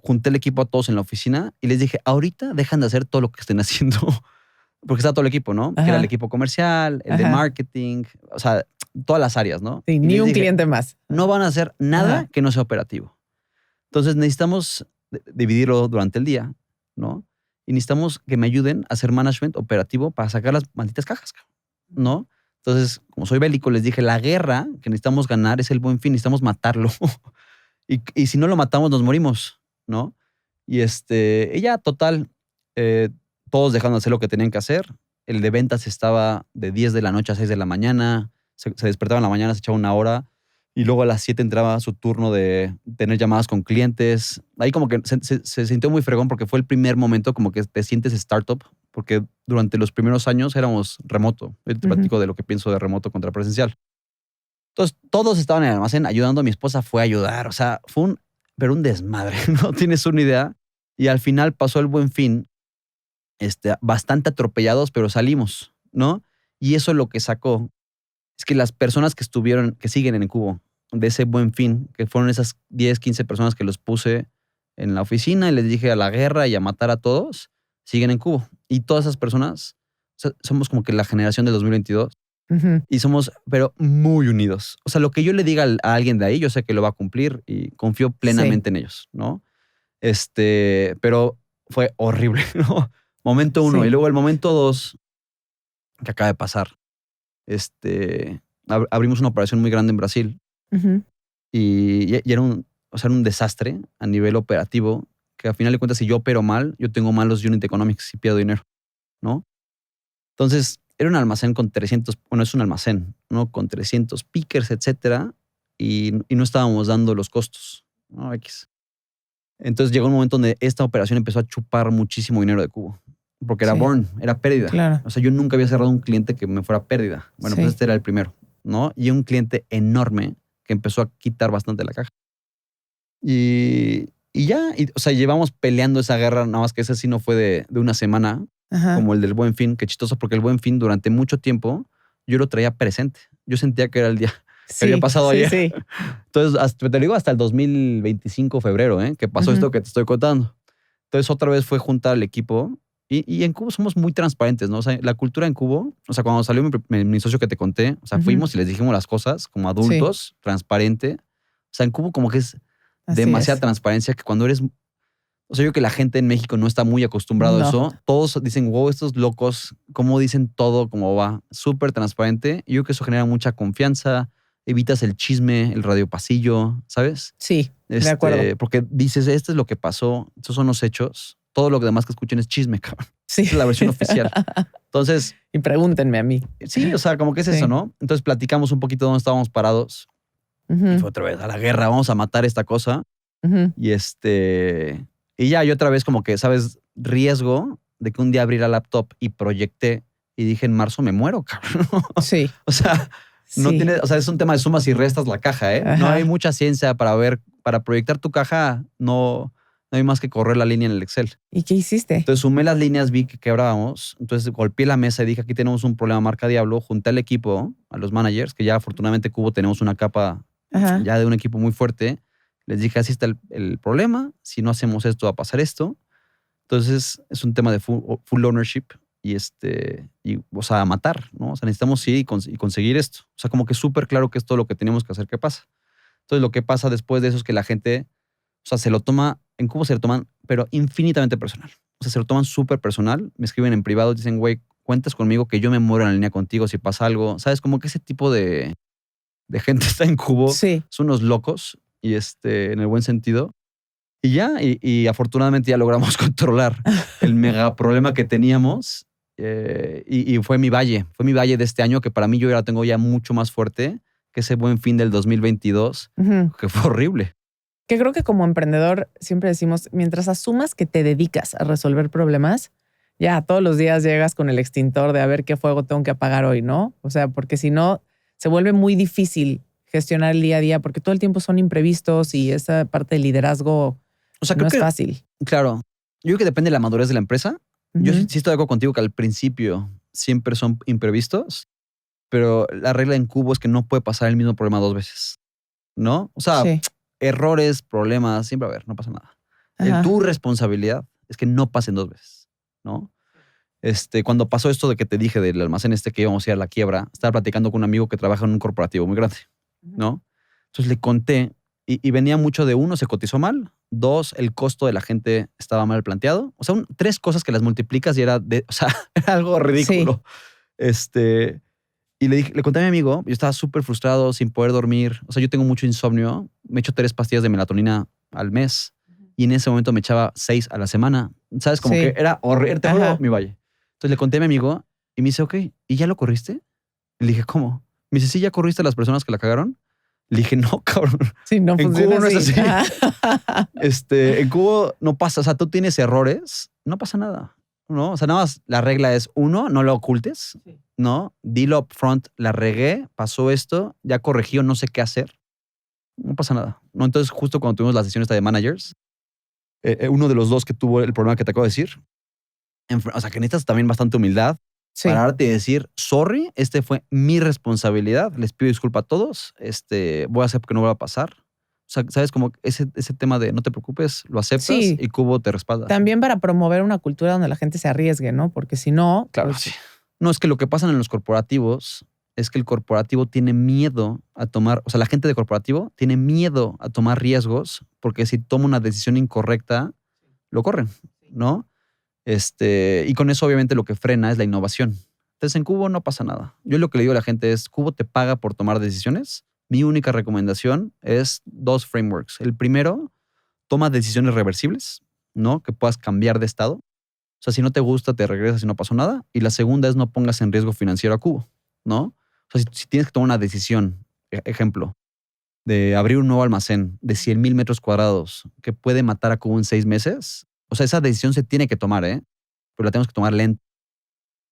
junté el equipo a todos en la oficina y les dije, ahorita dejan de hacer todo lo que estén haciendo. Porque está todo el equipo, ¿no? Que era el Ajá. equipo comercial, el de Ajá. marketing, o sea, todas las áreas, ¿no? Sí, Y ni les un dije, cliente más. no van a hacer nada Ajá. que no sea operativo. Entonces necesitamos dividirlo durante el día, ¿no? Y necesitamos que me ayuden a hacer management operativo para sacar las malditas cajas, ¿no? Entonces, como soy bélico, les dije, la guerra que necesitamos ganar es el Buen Fin, necesitamos matarlo. y si no lo matamos, nos morimos, ¿no? Y ya, total, eh, todos dejando de hacer lo que tenían que hacer. El de ventas estaba de 10 de la noche a 6 de la mañana. Se despertaba en la mañana, se echaba una hora. Y luego a las 7 entraba su turno de tener llamadas con clientes. Ahí como que se sintió muy fregón porque fue el primer momento como que te sientes startup. Porque durante los primeros años éramos remoto. Yo te platico de lo que pienso de remoto contra presencial. Entonces, todos estaban en el almacén ayudando. Mi esposa fue a ayudar. O sea, pero un desmadre, no tienes una idea. Y al final pasó el Buen Fin, bastante atropellados, pero salimos, ¿no? Y eso lo que sacó es que las personas que siguen en el Cubo de ese Buen Fin, que fueron esas 10, 15 personas que los puse en la oficina y les dije a la guerra y a matar a todos, siguen en Cubo. Y todas esas personas, o sea, somos como que la generación del 2022 y somos, pero muy unidos. O sea, lo que yo le diga a alguien de ahí, yo sé que lo va a cumplir y confío plenamente en ellos, ¿no? Pero fue horrible, ¿no? Momento 1. Y Sí. luego el momento 2, que acaba de pasar. Abrimos una operación muy grande en Brasil y era un desastre a nivel operativo, que al final de cuentas, si yo opero mal, yo tengo malos unit economics y pierdo dinero, ¿no? Entonces, era un almacén con 300, bueno, es un almacén, ¿no? Con 300 pickers, etcétera, y no estábamos dando los costos, ¿no? X. Entonces llegó un momento donde esta operación empezó a chupar muchísimo dinero de Cubo, porque era Sí. burn, era pérdida. Claro. O sea, yo nunca había cerrado un cliente que me fuera pérdida. Bueno, pues este era el primero, ¿no? Y un cliente enorme que empezó a quitar bastante la caja. Y ya, o sea, llevamos peleando esa guerra, nada más que ese sí no fue de una semana, como el del Buen Fin. Qué chistoso, porque el Buen Fin durante mucho tiempo yo lo traía presente. Yo sentía que era el día que había pasado ayer. Sí. Entonces, te lo digo hasta el 2025, febrero, que pasó esto que te estoy contando. Entonces, otra vez fue juntar al equipo y en Cubo somos muy transparentes, ¿no? O sea, la cultura en Cubo, o sea, cuando salió mi socio que te conté, o sea, fuimos y les dijimos las cosas como adultos, transparente. O sea, en Cubo como que es demasiada transparencia que cuando eres... O sea, yo que la gente en México no está muy acostumbrado a eso. Todos dicen, wow, estos locos, cómo dicen todo, cómo va. Súper transparente. Y yo creo que eso genera mucha confianza. Evitas el chisme, el radio pasillo, ¿sabes? Sí, de acuerdo. Porque dices, esto es lo que pasó, estos son los hechos. Todo lo demás que escuchen es chisme, cabrón. Sí. Esa es la versión oficial. Entonces... Y pregúntenme a mí. Sí, o sea, como que es eso, ¿no? Entonces platicamos un poquito de dónde estábamos parados. Y fue otra vez a la guerra, vamos a matar esta cosa. Y ya, yo otra vez como que, ¿sabes? Riesgo de que un día abrí la laptop y proyecté y dije, en marzo me muero, cabrón. Sí. O sea, no tiene, o sea, es un tema de sumas y restas la caja, ¿eh? Ajá. No hay mucha ciencia para proyectar tu caja, no hay más que correr la línea en el Excel. ¿Y qué hiciste? Entonces sumé las líneas, vi que quebrábamos, entonces golpeé la mesa y dije, aquí tenemos un problema, marca Diablo, junté al equipo, a los managers, que ya afortunadamente Cubo tenemos una capa ya de un equipo muy fuerte. Les dije, así está el problema, si no hacemos esto va a pasar esto. Entonces es un tema de full ownership y o sea, matar, ¿no? O sea, necesitamos ir y conseguir esto. O sea, como que súper claro que es todo lo que tenemos que hacer que pasa. Entonces lo que pasa después de eso es que la gente, o sea, se lo toma, en Cubo se lo toman, pero infinitamente personal. O sea, se lo toman súper personal, me escriben en privado, dicen, güey, cuentas conmigo que yo me muero en la línea contigo si pasa algo. ¿Sabes? Como que ese tipo de gente está en Cubo. Sí. Son unos locos y en el buen sentido. Y ya, y afortunadamente ya logramos controlar el mega problema que teníamos. Y fue mi valle de este año, que para mí yo ya la tengo ya mucho más fuerte que ese Buen Fin del 2022, que fue horrible. Que creo que como emprendedor siempre decimos, mientras asumas que te dedicas a resolver problemas, ya todos los días llegas con el extintor de a ver qué fuego tengo que apagar hoy, ¿no? O sea, porque si no, se vuelve muy difícil gestionar el día a día porque todo el tiempo son imprevistos y esa parte de liderazgo no es fácil. Claro. Yo creo que depende de la madurez de la empresa. Yo sí estoy de acuerdo contigo que al principio siempre son imprevistos, pero la regla en Cubo es que no puede pasar el mismo problema 2 veces, ¿no? O sea, Sí. errores, problemas, siempre va a haber, no pasa nada. Ajá. Tu responsabilidad es que no pasen 2 veces, ¿no? Cuando pasó esto de que te dije del almacén que íbamos a ir a la quiebra, estaba platicando con un amigo que trabaja en un corporativo muy grande, ¿no? Entonces le conté y venía mucho de 1, se cotizó mal, 2, el costo de la gente estaba mal planteado. O sea, 3 cosas que las multiplicas y era, o sea, era algo ridículo. Y le conté a mi amigo, yo estaba súper frustrado, sin poder dormir. O sea, yo tengo mucho insomnio, me echo 3 pastillas de melatonina al mes y en ese momento me echaba 6 a la semana. ¿Sabes? Como que era horrible, te juro, mi valle. Entonces le conté a mi amigo y me dice, ok, ¿y ya lo corriste? Y le dije, ¿cómo? Me dice, ¿sí ya corriste a las personas que la cagaron? Le dije, no, cabrón. Sí, no en funciona Cubo no es así. Ajá. En Cubo no pasa. O sea, tú tienes errores, no pasa nada, ¿no? O sea, nada más la regla es 1, no lo ocultes, ¿no? Dilo upfront, la regué, pasó esto, ya corregí o no sé qué hacer. No pasa nada, ¿no? Entonces, justo cuando tuvimos la sesión esta de managers, uno de los 2 que tuvo el problema que te acabo de decir, o sea, que necesitas también bastante humildad, para darte y decir, sorry, fue mi responsabilidad, les pido disculpa a todos, voy a hacer que no vuelva a pasar. O sea, ¿sabes? Como ese tema de no te preocupes, lo aceptas y Cubo te respalda. También para promover una cultura donde la gente se arriesgue, ¿no? Porque si no... Claro, pues, sí. No, es que lo que pasa en los corporativos es que el corporativo tiene miedo a tomar, o sea, la gente de corporativo tiene miedo a tomar riesgos porque si toma una decisión incorrecta, lo corren, ¿no? Y con eso obviamente lo que frena es la innovación. Entonces en Cubo no pasa nada. Yo lo que le digo a la gente es, Cubo te paga por tomar decisiones. Mi única recomendación es 2 frameworks. El primero, toma decisiones reversibles, ¿no? Que puedas cambiar de estado. O sea, si no te gusta, te regresas y no pasó nada. Y la segunda es no pongas en riesgo financiero a Cubo, ¿no? O sea, si tienes que tomar una decisión, ejemplo, de abrir un nuevo almacén de 100,000 metros cuadrados que puede matar a Cubo en 6 meses, o sea, esa decisión se tiene que tomar, pero la tenemos que tomar lento,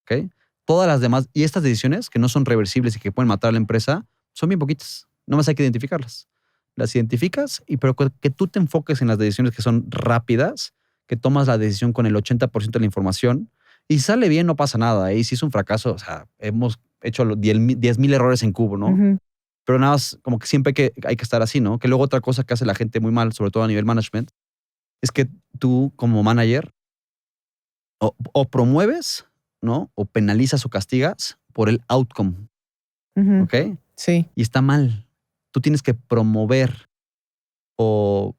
¿ok? Todas las demás, y estas decisiones que no son reversibles y que pueden matar a la empresa, son bien poquitas. No más hay que identificarlas. Las identificas, pero que tú te enfoques en las decisiones que son rápidas, que tomas la decisión con el 80% de la información, y sale bien, no pasa nada. Y si es un fracaso, o sea, hemos hecho 10,000 errores en Cubo, ¿no? Pero nada más, como que siempre hay que estar así, ¿no? Que luego otra cosa que hace la gente muy mal, sobre todo a nivel management, es que tú como manager o promueves, ¿no? O penalizas o castigas por el outcome, ¿ok? Sí. Y está mal. Tú tienes que promover o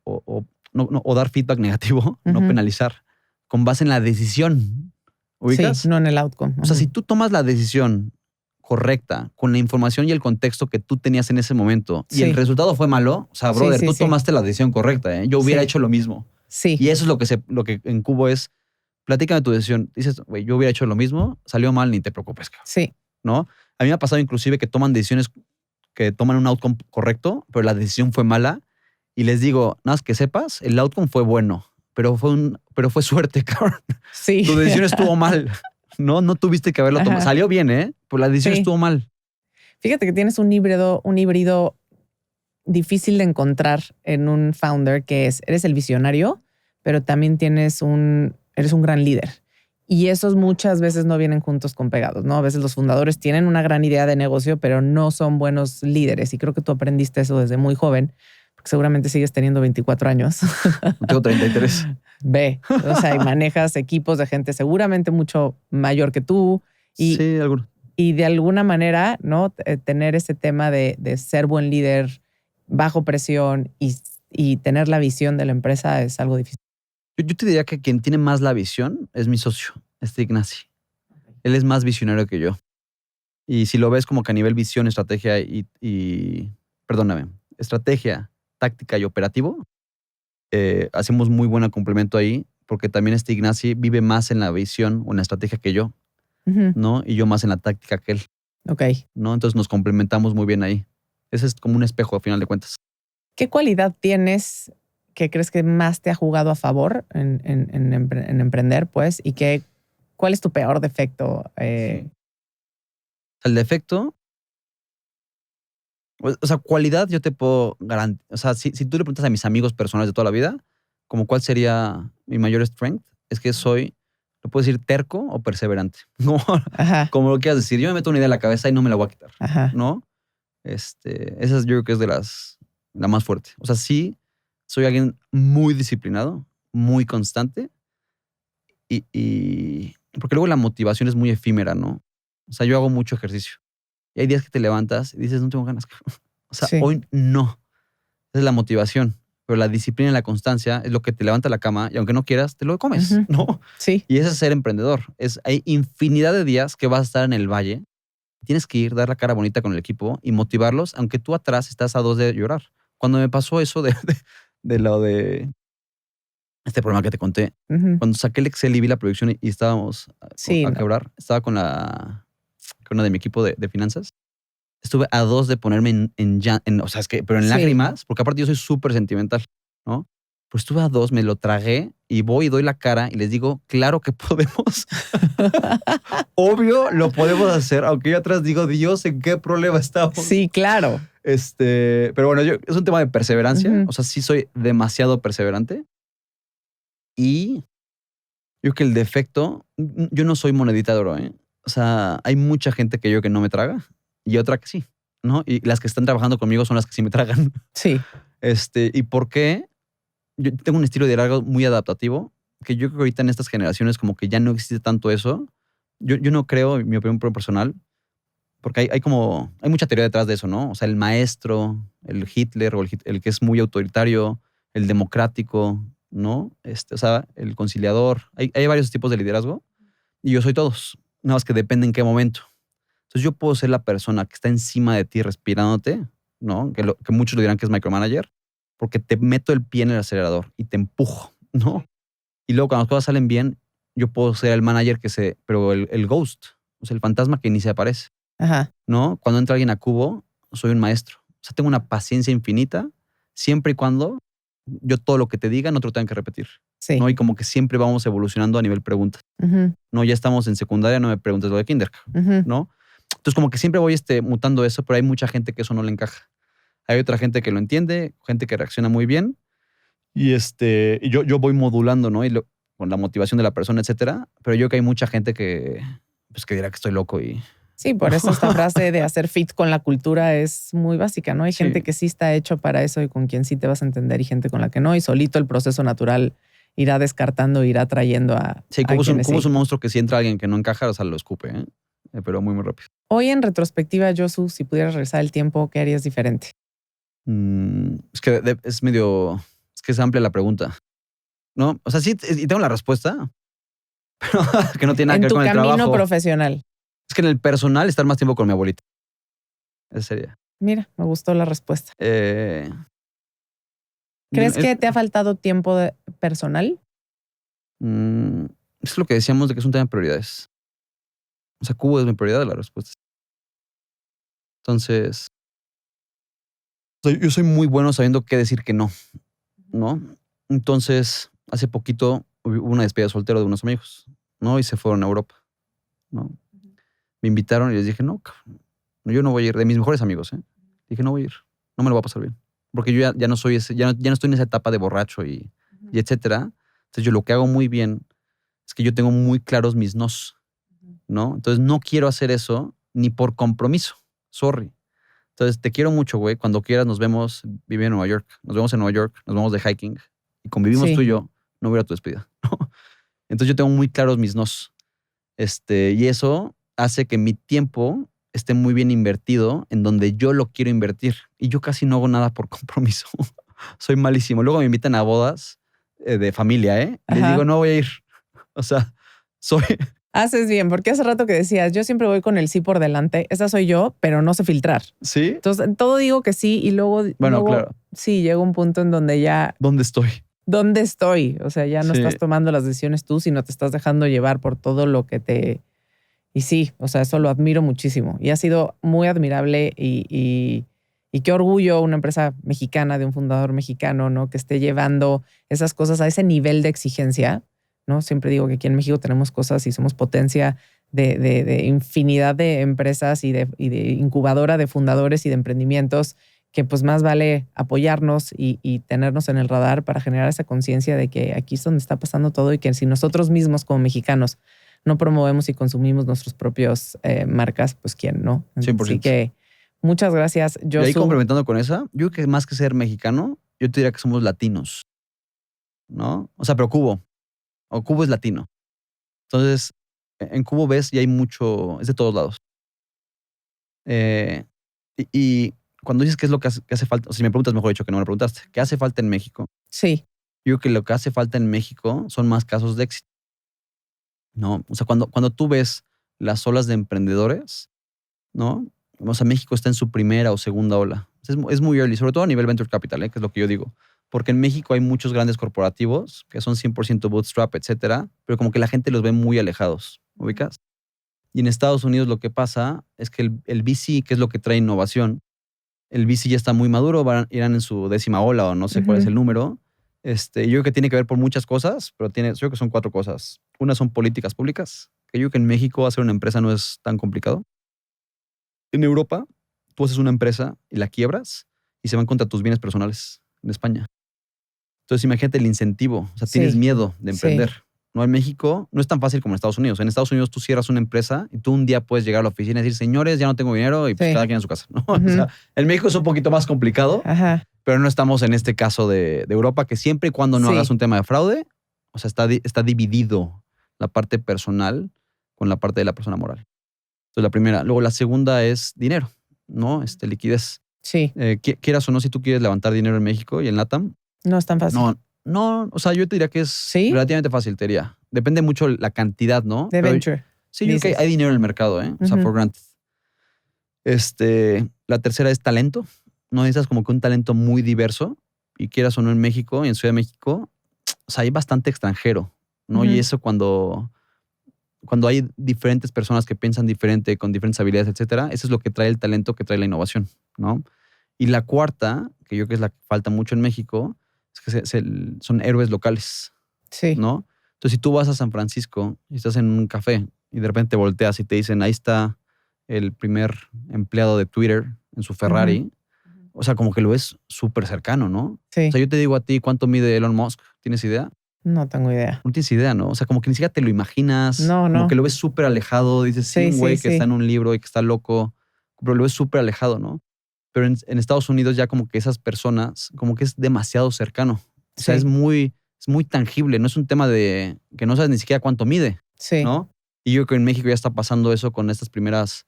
dar feedback negativo, no penalizar, con base en la decisión. ¿Ubicas? Sí, no en el outcome. O sea, si tú tomas la decisión correcta, con la información y el contexto que tú tenías en ese momento, y el resultado fue malo, o sea, brother, tú tomaste la decisión correcta, Yo hubiera hecho lo mismo. Sí. Y eso es lo que en Cubo es, platícame tu decisión. Dices, güey, yo hubiera hecho lo mismo, salió mal, ni te preocupes, cabrón. Sí. ¿No? A mí me ha pasado inclusive que toman decisiones que toman un outcome correcto, pero la decisión fue mala. Y les digo, nada más que sepas, el outcome fue bueno, pero fue suerte, cabrón. Sí. Tu decisión estuvo mal. No tuviste que haberlo tomado. Salió bien, pero la decisión estuvo mal. Fíjate que tienes un híbrido difícil de encontrar en un founder, que eres el visionario, pero también eres un gran líder. Y esos muchas veces no vienen juntos con pegados, ¿no? A veces los fundadores tienen una gran idea de negocio, pero no son buenos líderes. Y creo que tú aprendiste eso desde muy joven, porque seguramente sigues teniendo 24 años. Tengo 33. O sea, y manejas equipos de gente seguramente mucho mayor que tú. Sí, algunos. Y de alguna manera, ¿no? Tener ese tema de ser buen líder bajo presión y tener la visión de la empresa es algo difícil. Yo te diría que quien tiene más la visión es mi socio, Ignacy. Él es más visionario que yo. Y si lo ves como que a nivel visión, estrategia estrategia, táctica y operativo, hacemos muy buen complemento ahí, porque también Ignacy vive más en la visión o en la estrategia que yo, ¿no? Y yo más en la táctica que él. Ok. ¿No? Entonces nos complementamos muy bien ahí. Ese es como un espejo, a final de cuentas. ¿Qué cualidad tienes que crees que más te ha jugado a favor en emprender, pues? ¿Y cuál es tu peor defecto? El defecto, o sea, cualidad yo te puedo garantizar. O sea, si tú le preguntas a mis amigos personales de toda la vida, como cuál sería mi mayor strength, es que soy le puedes decir terco o perseverante. Ajá. Como lo quieras decir. Yo me meto una idea en la cabeza y no me la voy a quitar, Ajá. ¿no? Esa yo creo que es la más fuerte. O sea, sí, soy alguien muy disciplinado, muy constante y porque luego la motivación es muy efímera, ¿no? O sea, yo hago mucho ejercicio. Y hay días que te levantas y dices, no tengo ganas. O sea, Sí. hoy no. Esa es la motivación. Pero la disciplina y la constancia es lo que te levanta la cama y aunque no quieras, te lo comes, Ujú. ¿no? Sí. Y ese es ser emprendedor. Hay infinidad de días que vas a estar en el valle. Tienes que ir, dar la cara bonita con el equipo y motivarlos, aunque tú atrás estás a 2 de llorar. Cuando me pasó eso de lo de este problema que te conté, Ujú. cuando saqué el Excel y vi la proyección y estábamos Sí, a no. quebrar, estaba con una de mi equipo de finanzas. Estuve a 2 de ponerme o sea, pero en Sí. lágrimas, porque aparte yo soy súper sentimental, ¿no? Pues estuve a 2, me lo tragué y voy y doy la cara y les digo, claro que podemos. Obvio lo podemos hacer, aunque yo atrás digo, Dios, ¿en qué problema estamos? Sí, claro. Pero bueno, es un tema de perseverancia. Ujú. O sea, sí soy demasiado perseverante. Y yo creo que el defecto, yo no soy monedita de oro, ¿eh? O sea, hay mucha gente que yo que no me traga y otra que sí, ¿no? Y las que están trabajando conmigo son las que sí me tragan. Sí. ¿Y por qué? Yo tengo un estilo de liderazgo muy adaptativo, que yo creo que ahorita en estas generaciones como que ya no existe tanto eso. Yo no creo, en mi opinión personal, porque hay mucha teoría detrás de eso, ¿no? O sea, el maestro, el Hitler o el que es muy autoritario, el democrático, ¿no? O sea, el conciliador. Hay varios tipos de liderazgo y yo soy todos. Nada más que depende en qué momento. Entonces yo puedo ser la persona que está encima de ti respirándote, ¿no? Que muchos lo dirán que es micromanager, porque te meto el pie en el acelerador y te empujo, ¿no? Y luego cuando las cosas salen bien, yo puedo ser el manager pero el ghost, o sea, el fantasma que ni se aparece. Ajá. ¿No? Cuando entra alguien a Cubo, soy un maestro. O sea, tengo una paciencia infinita, siempre y cuando yo todo lo que te diga no te lo tengan que repetir. Sí. ¿No? Y como que siempre vamos evolucionando a nivel preguntas. Ujú. No, ya estamos en secundaria, no me preguntes lo de kinder, Ujú. ¿no? Entonces como que siempre voy mutando eso, pero hay mucha gente que eso no le encaja. Hay otra gente que lo entiende, gente que reacciona muy bien y yo voy modulando, ¿no? Con la motivación de la persona, etcétera. Pero yo creo que hay mucha gente que dirá que estoy loco y Sí, por eso esta frase de hacer fit con la cultura es muy básica, ¿no? Hay Sí. gente que sí está hecho para eso y con quien sí te vas a entender y gente con la que no. Y solito el proceso natural irá descartando, irá trayendo a Como quienes es sí. un monstruo que si entra alguien que no encaja, o sea, lo escupe, ¿eh? Pero muy, muy rápido. Hoy en retrospectiva, Josu, si pudieras regresar el tiempo, ¿qué harías diferente? Es que es que es amplia la pregunta, ¿no? O sea, sí, y tengo la respuesta, pero que no tiene nada En que ver tu con el camino trabajo. profesional. Es que en el personal estar más tiempo con mi abuelita. Esa sería. Mira, me gustó la respuesta. Eh, ¿Crees yo- que te ha faltado tiempo personal? mm, es lo que decíamos de que es un tema de prioridades. O sea, Cubo es mi prioridad, la respuesta. Entonces, yo soy muy bueno sabiendo qué decir que no, ¿no? Entonces, hace poquito hubo una despedida de soltero de unos amigos, ¿no? Y se fueron a Europa, ¿no? Me invitaron y les dije, no, cabrón, yo no voy a ir. De mis mejores amigos, ¿eh? Dije, no voy a ir. No me lo va a pasar bien. Porque yo ya no soy ya no estoy en esa etapa de borracho y etcétera. Entonces, yo lo que hago muy bien es que yo tengo muy claros mis nos, ¿no? Entonces, no quiero hacer eso ni por compromiso. Sorry. Entonces, te quiero mucho, güey. Cuando quieras nos vemos, vive en Nueva York. Nos vemos en Nueva York, nos vamos de hiking y convivimos Sí. tú y yo. No voy a ir a tu despedida. Entonces, yo tengo muy claros mis nos. Y eso hace que mi tiempo esté muy bien invertido en donde yo lo quiero invertir. Y yo casi no hago nada por compromiso. Soy malísimo. Luego me invitan a bodas de familia, ¿eh? Y les Ajá. digo, no voy a ir. O sea, soy... Haces bien, porque hace rato que decías, yo siempre voy con el sí por delante. Esa soy yo, pero no sé filtrar. ¿Sí? Entonces, en todo digo que sí y luego, Bueno, claro. sí, llega un punto en donde ya, ¿Dónde estoy? ¿dónde estoy? O sea, ya no Sí. estás tomando las decisiones tú, sino te estás dejando llevar por todo lo que te... Y sí, o sea, eso lo admiro muchísimo. Y ha sido muy admirable y qué orgullo una empresa mexicana, de un fundador mexicano, ¿no? Que esté llevando esas cosas a ese nivel de exigencia, ¿no? Siempre digo que aquí en México tenemos cosas y somos potencia de infinidad de empresas y de incubadora de fundadores y de emprendimientos que pues más vale apoyarnos y tenernos en el radar para generar esa conciencia de que aquí es donde está pasando todo y que si nosotros mismos como mexicanos no promovemos y consumimos nuestros propios marcas, pues quién no. 100%. Así que muchas gracias, Josu. Y ahí complementando con esa, yo creo que más que ser mexicano, yo te diría que somos latinos, ¿no? O sea, pero Cubo es latino. Entonces, en Cubo ves y hay mucho, es de todos lados. Y cuando dices qué es lo que hace falta, o si me preguntas, mejor dicho que no me lo preguntaste, ¿qué hace falta en México? Sí. Yo creo que lo que hace falta en México son más casos de éxito, ¿no? O sea, cuando tú ves las olas de emprendedores, ¿no? O sea, México está en su primera o segunda ola. Es muy early, sobre todo a nivel venture capital, que es lo que yo digo. Porque en México hay muchos grandes corporativos que son 100% bootstrap, etcétera, pero como que la gente los ve muy alejados, ¿ubicas? Y en Estados Unidos lo que pasa es que el VC, que es lo que trae innovación, el VC ya está muy maduro, irán en su 10ª ola o no sé cuál es el número. Yo creo que tiene que ver por muchas cosas, pero yo creo que son 4 cosas. Una son políticas públicas, que yo creo que en México hacer una empresa no es tan complicado. En Europa, tú haces una empresa y la quiebras y se van contra tus bienes personales en España. Entonces imagínate el incentivo, o sea, tienes miedo de emprender. Sí. No, en México no es tan fácil como en Estados Unidos. En Estados Unidos tú cierras una empresa y tú un día puedes llegar a la oficina y decir, señores, ya no tengo dinero y pues cada quien en su casa, ¿no? O sea, en México es un poquito más complicado, pero no estamos en este caso de Europa, que siempre y cuando no hagas un tema de fraude, o sea, está dividido la parte personal con la parte de la persona moral. Entonces la primera. Luego la segunda es dinero, ¿no? Liquidez. Sí. Quieras o no, si tú quieres levantar dinero en México y en LATAM. No es tan fácil. No, o sea, yo te diría que es relativamente fácil, te diría. Depende mucho la cantidad, ¿no? De venture. Sí, yo creo que hay dinero en el mercado, ¿eh? O sea, for granted. La tercera es talento. No necesitas como que un talento muy diverso. Y quieras o no en México, y en Ciudad de México, o sea, hay bastante extranjero, ¿no? Y eso cuando hay diferentes personas que piensan diferente, con diferentes habilidades, etcétera, eso es lo que trae el talento, que trae la innovación, ¿no? Y la cuarta, que yo creo que es la que falta mucho en México, es que son héroes locales, ¿no? Entonces, si tú vas a San Francisco y estás en un café y de repente te volteas y te dicen, ahí está el primer empleado de Twitter en su Ferrari, o sea, como que lo ves súper cercano, ¿no? Sí. O sea, yo te digo a ti, ¿cuánto mide Elon Musk? ¿Tienes idea? No tengo idea. No tienes idea, ¿no? O sea, como que ni siquiera te lo imaginas. No. Como que lo ves súper alejado. Dices, sí, un güey que está en un libro y que está loco. Pero lo ves súper alejado, ¿no? Pero en Estados Unidos ya como que esas personas, como que es demasiado cercano. O sea, es muy tangible. No es un tema de que no sabes ni siquiera cuánto mide, ¿no? Y yo creo que en México ya está pasando eso con estas primeras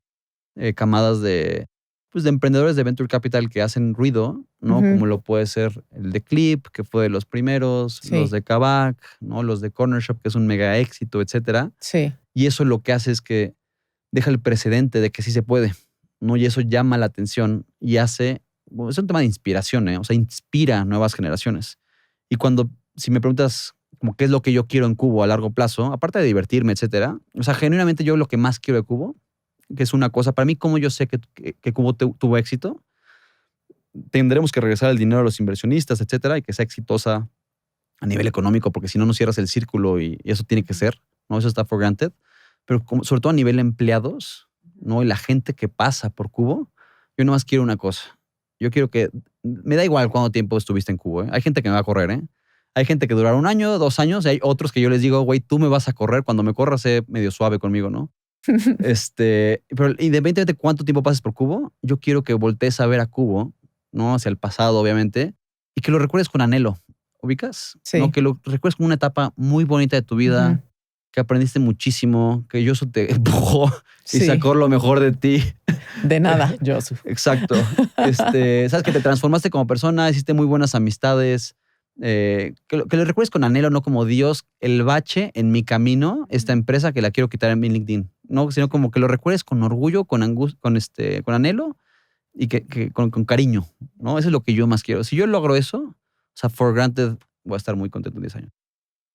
camadas de emprendedores de Venture Capital que hacen ruido, ¿no? Como lo puede ser el de Clip, que fue de los primeros, los de Kavak, ¿no? Los de Corner Shop, que es un mega éxito, etcétera. Sí. Y eso lo que hace es que deja el precedente de que sí se puede, ¿no? Y eso llama la atención y hace, es un tema de inspiración, ¿eh? O sea, inspira a nuevas generaciones. Y si me preguntas como qué es lo que yo quiero en Cubo a largo plazo, aparte de divertirme, etcétera, o sea, genuinamente yo lo que más quiero de Cubo, que es una cosa, para mí, como yo sé que Cubo tuvo éxito, tendremos que regresar el dinero a los inversionistas, etcétera, y que sea exitosa a nivel económico, porque si no, no cierras el círculo y eso tiene que ser, ¿no? Eso está for granted. Pero sobre todo a nivel empleados, ¿no? Y la gente que pasa por Cubo, yo nomás quiero una cosa. Yo quiero que, me da igual cuánto tiempo estuviste en Cubo, ¿eh? Hay gente que me va a correr, ¿eh? Hay gente que durará 1 año, 2 años, y hay otros que yo les digo, güey, tú me vas a correr, cuando me corras, sé medio suave conmigo, ¿no? Pero independientemente de cuánto tiempo pases por Cubo, yo quiero que voltees a ver a Cubo, ¿no? Hacia el pasado, obviamente, y que lo recuerdes con anhelo. ¿Ubicas? Sí. ¿No? Que lo recuerdes como una etapa muy bonita de tu vida, que aprendiste muchísimo, que Josu te empujó y sacó lo mejor de ti. De nada, Josu. Exacto. Sabes que te transformaste como persona, hiciste muy buenas amistades. Que lo recuerdes con anhelo, no como Dios, el bache en mi camino, esta empresa que la quiero quitar en mi LinkedIn, ¿no? Sino como que lo recuerdes con orgullo, con anhelo y con cariño, ¿no? Eso es lo que yo más quiero. Si yo logro eso, o sea, for granted, voy a estar muy contento en 10 años.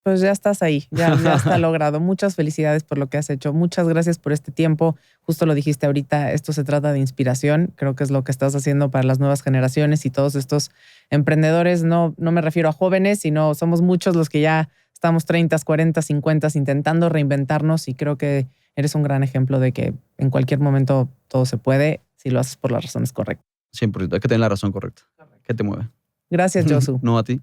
Pues ya estás ahí, ya está logrado. Muchas felicidades por lo que has hecho. Muchas gracias por este tiempo. Justo lo dijiste ahorita, esto se trata de inspiración. Creo que es lo que estás haciendo para las nuevas generaciones y todos estos emprendedores. No me refiero a jóvenes, sino somos muchos los que ya estamos 30, 40, 50 intentando reinventarnos, y creo que eres un gran ejemplo de que en cualquier momento todo se puede si lo haces por las razones correctas. 100%. Hay que tener la razón correcta. ¿Qué te mueve? Gracias, Josu. No a ti.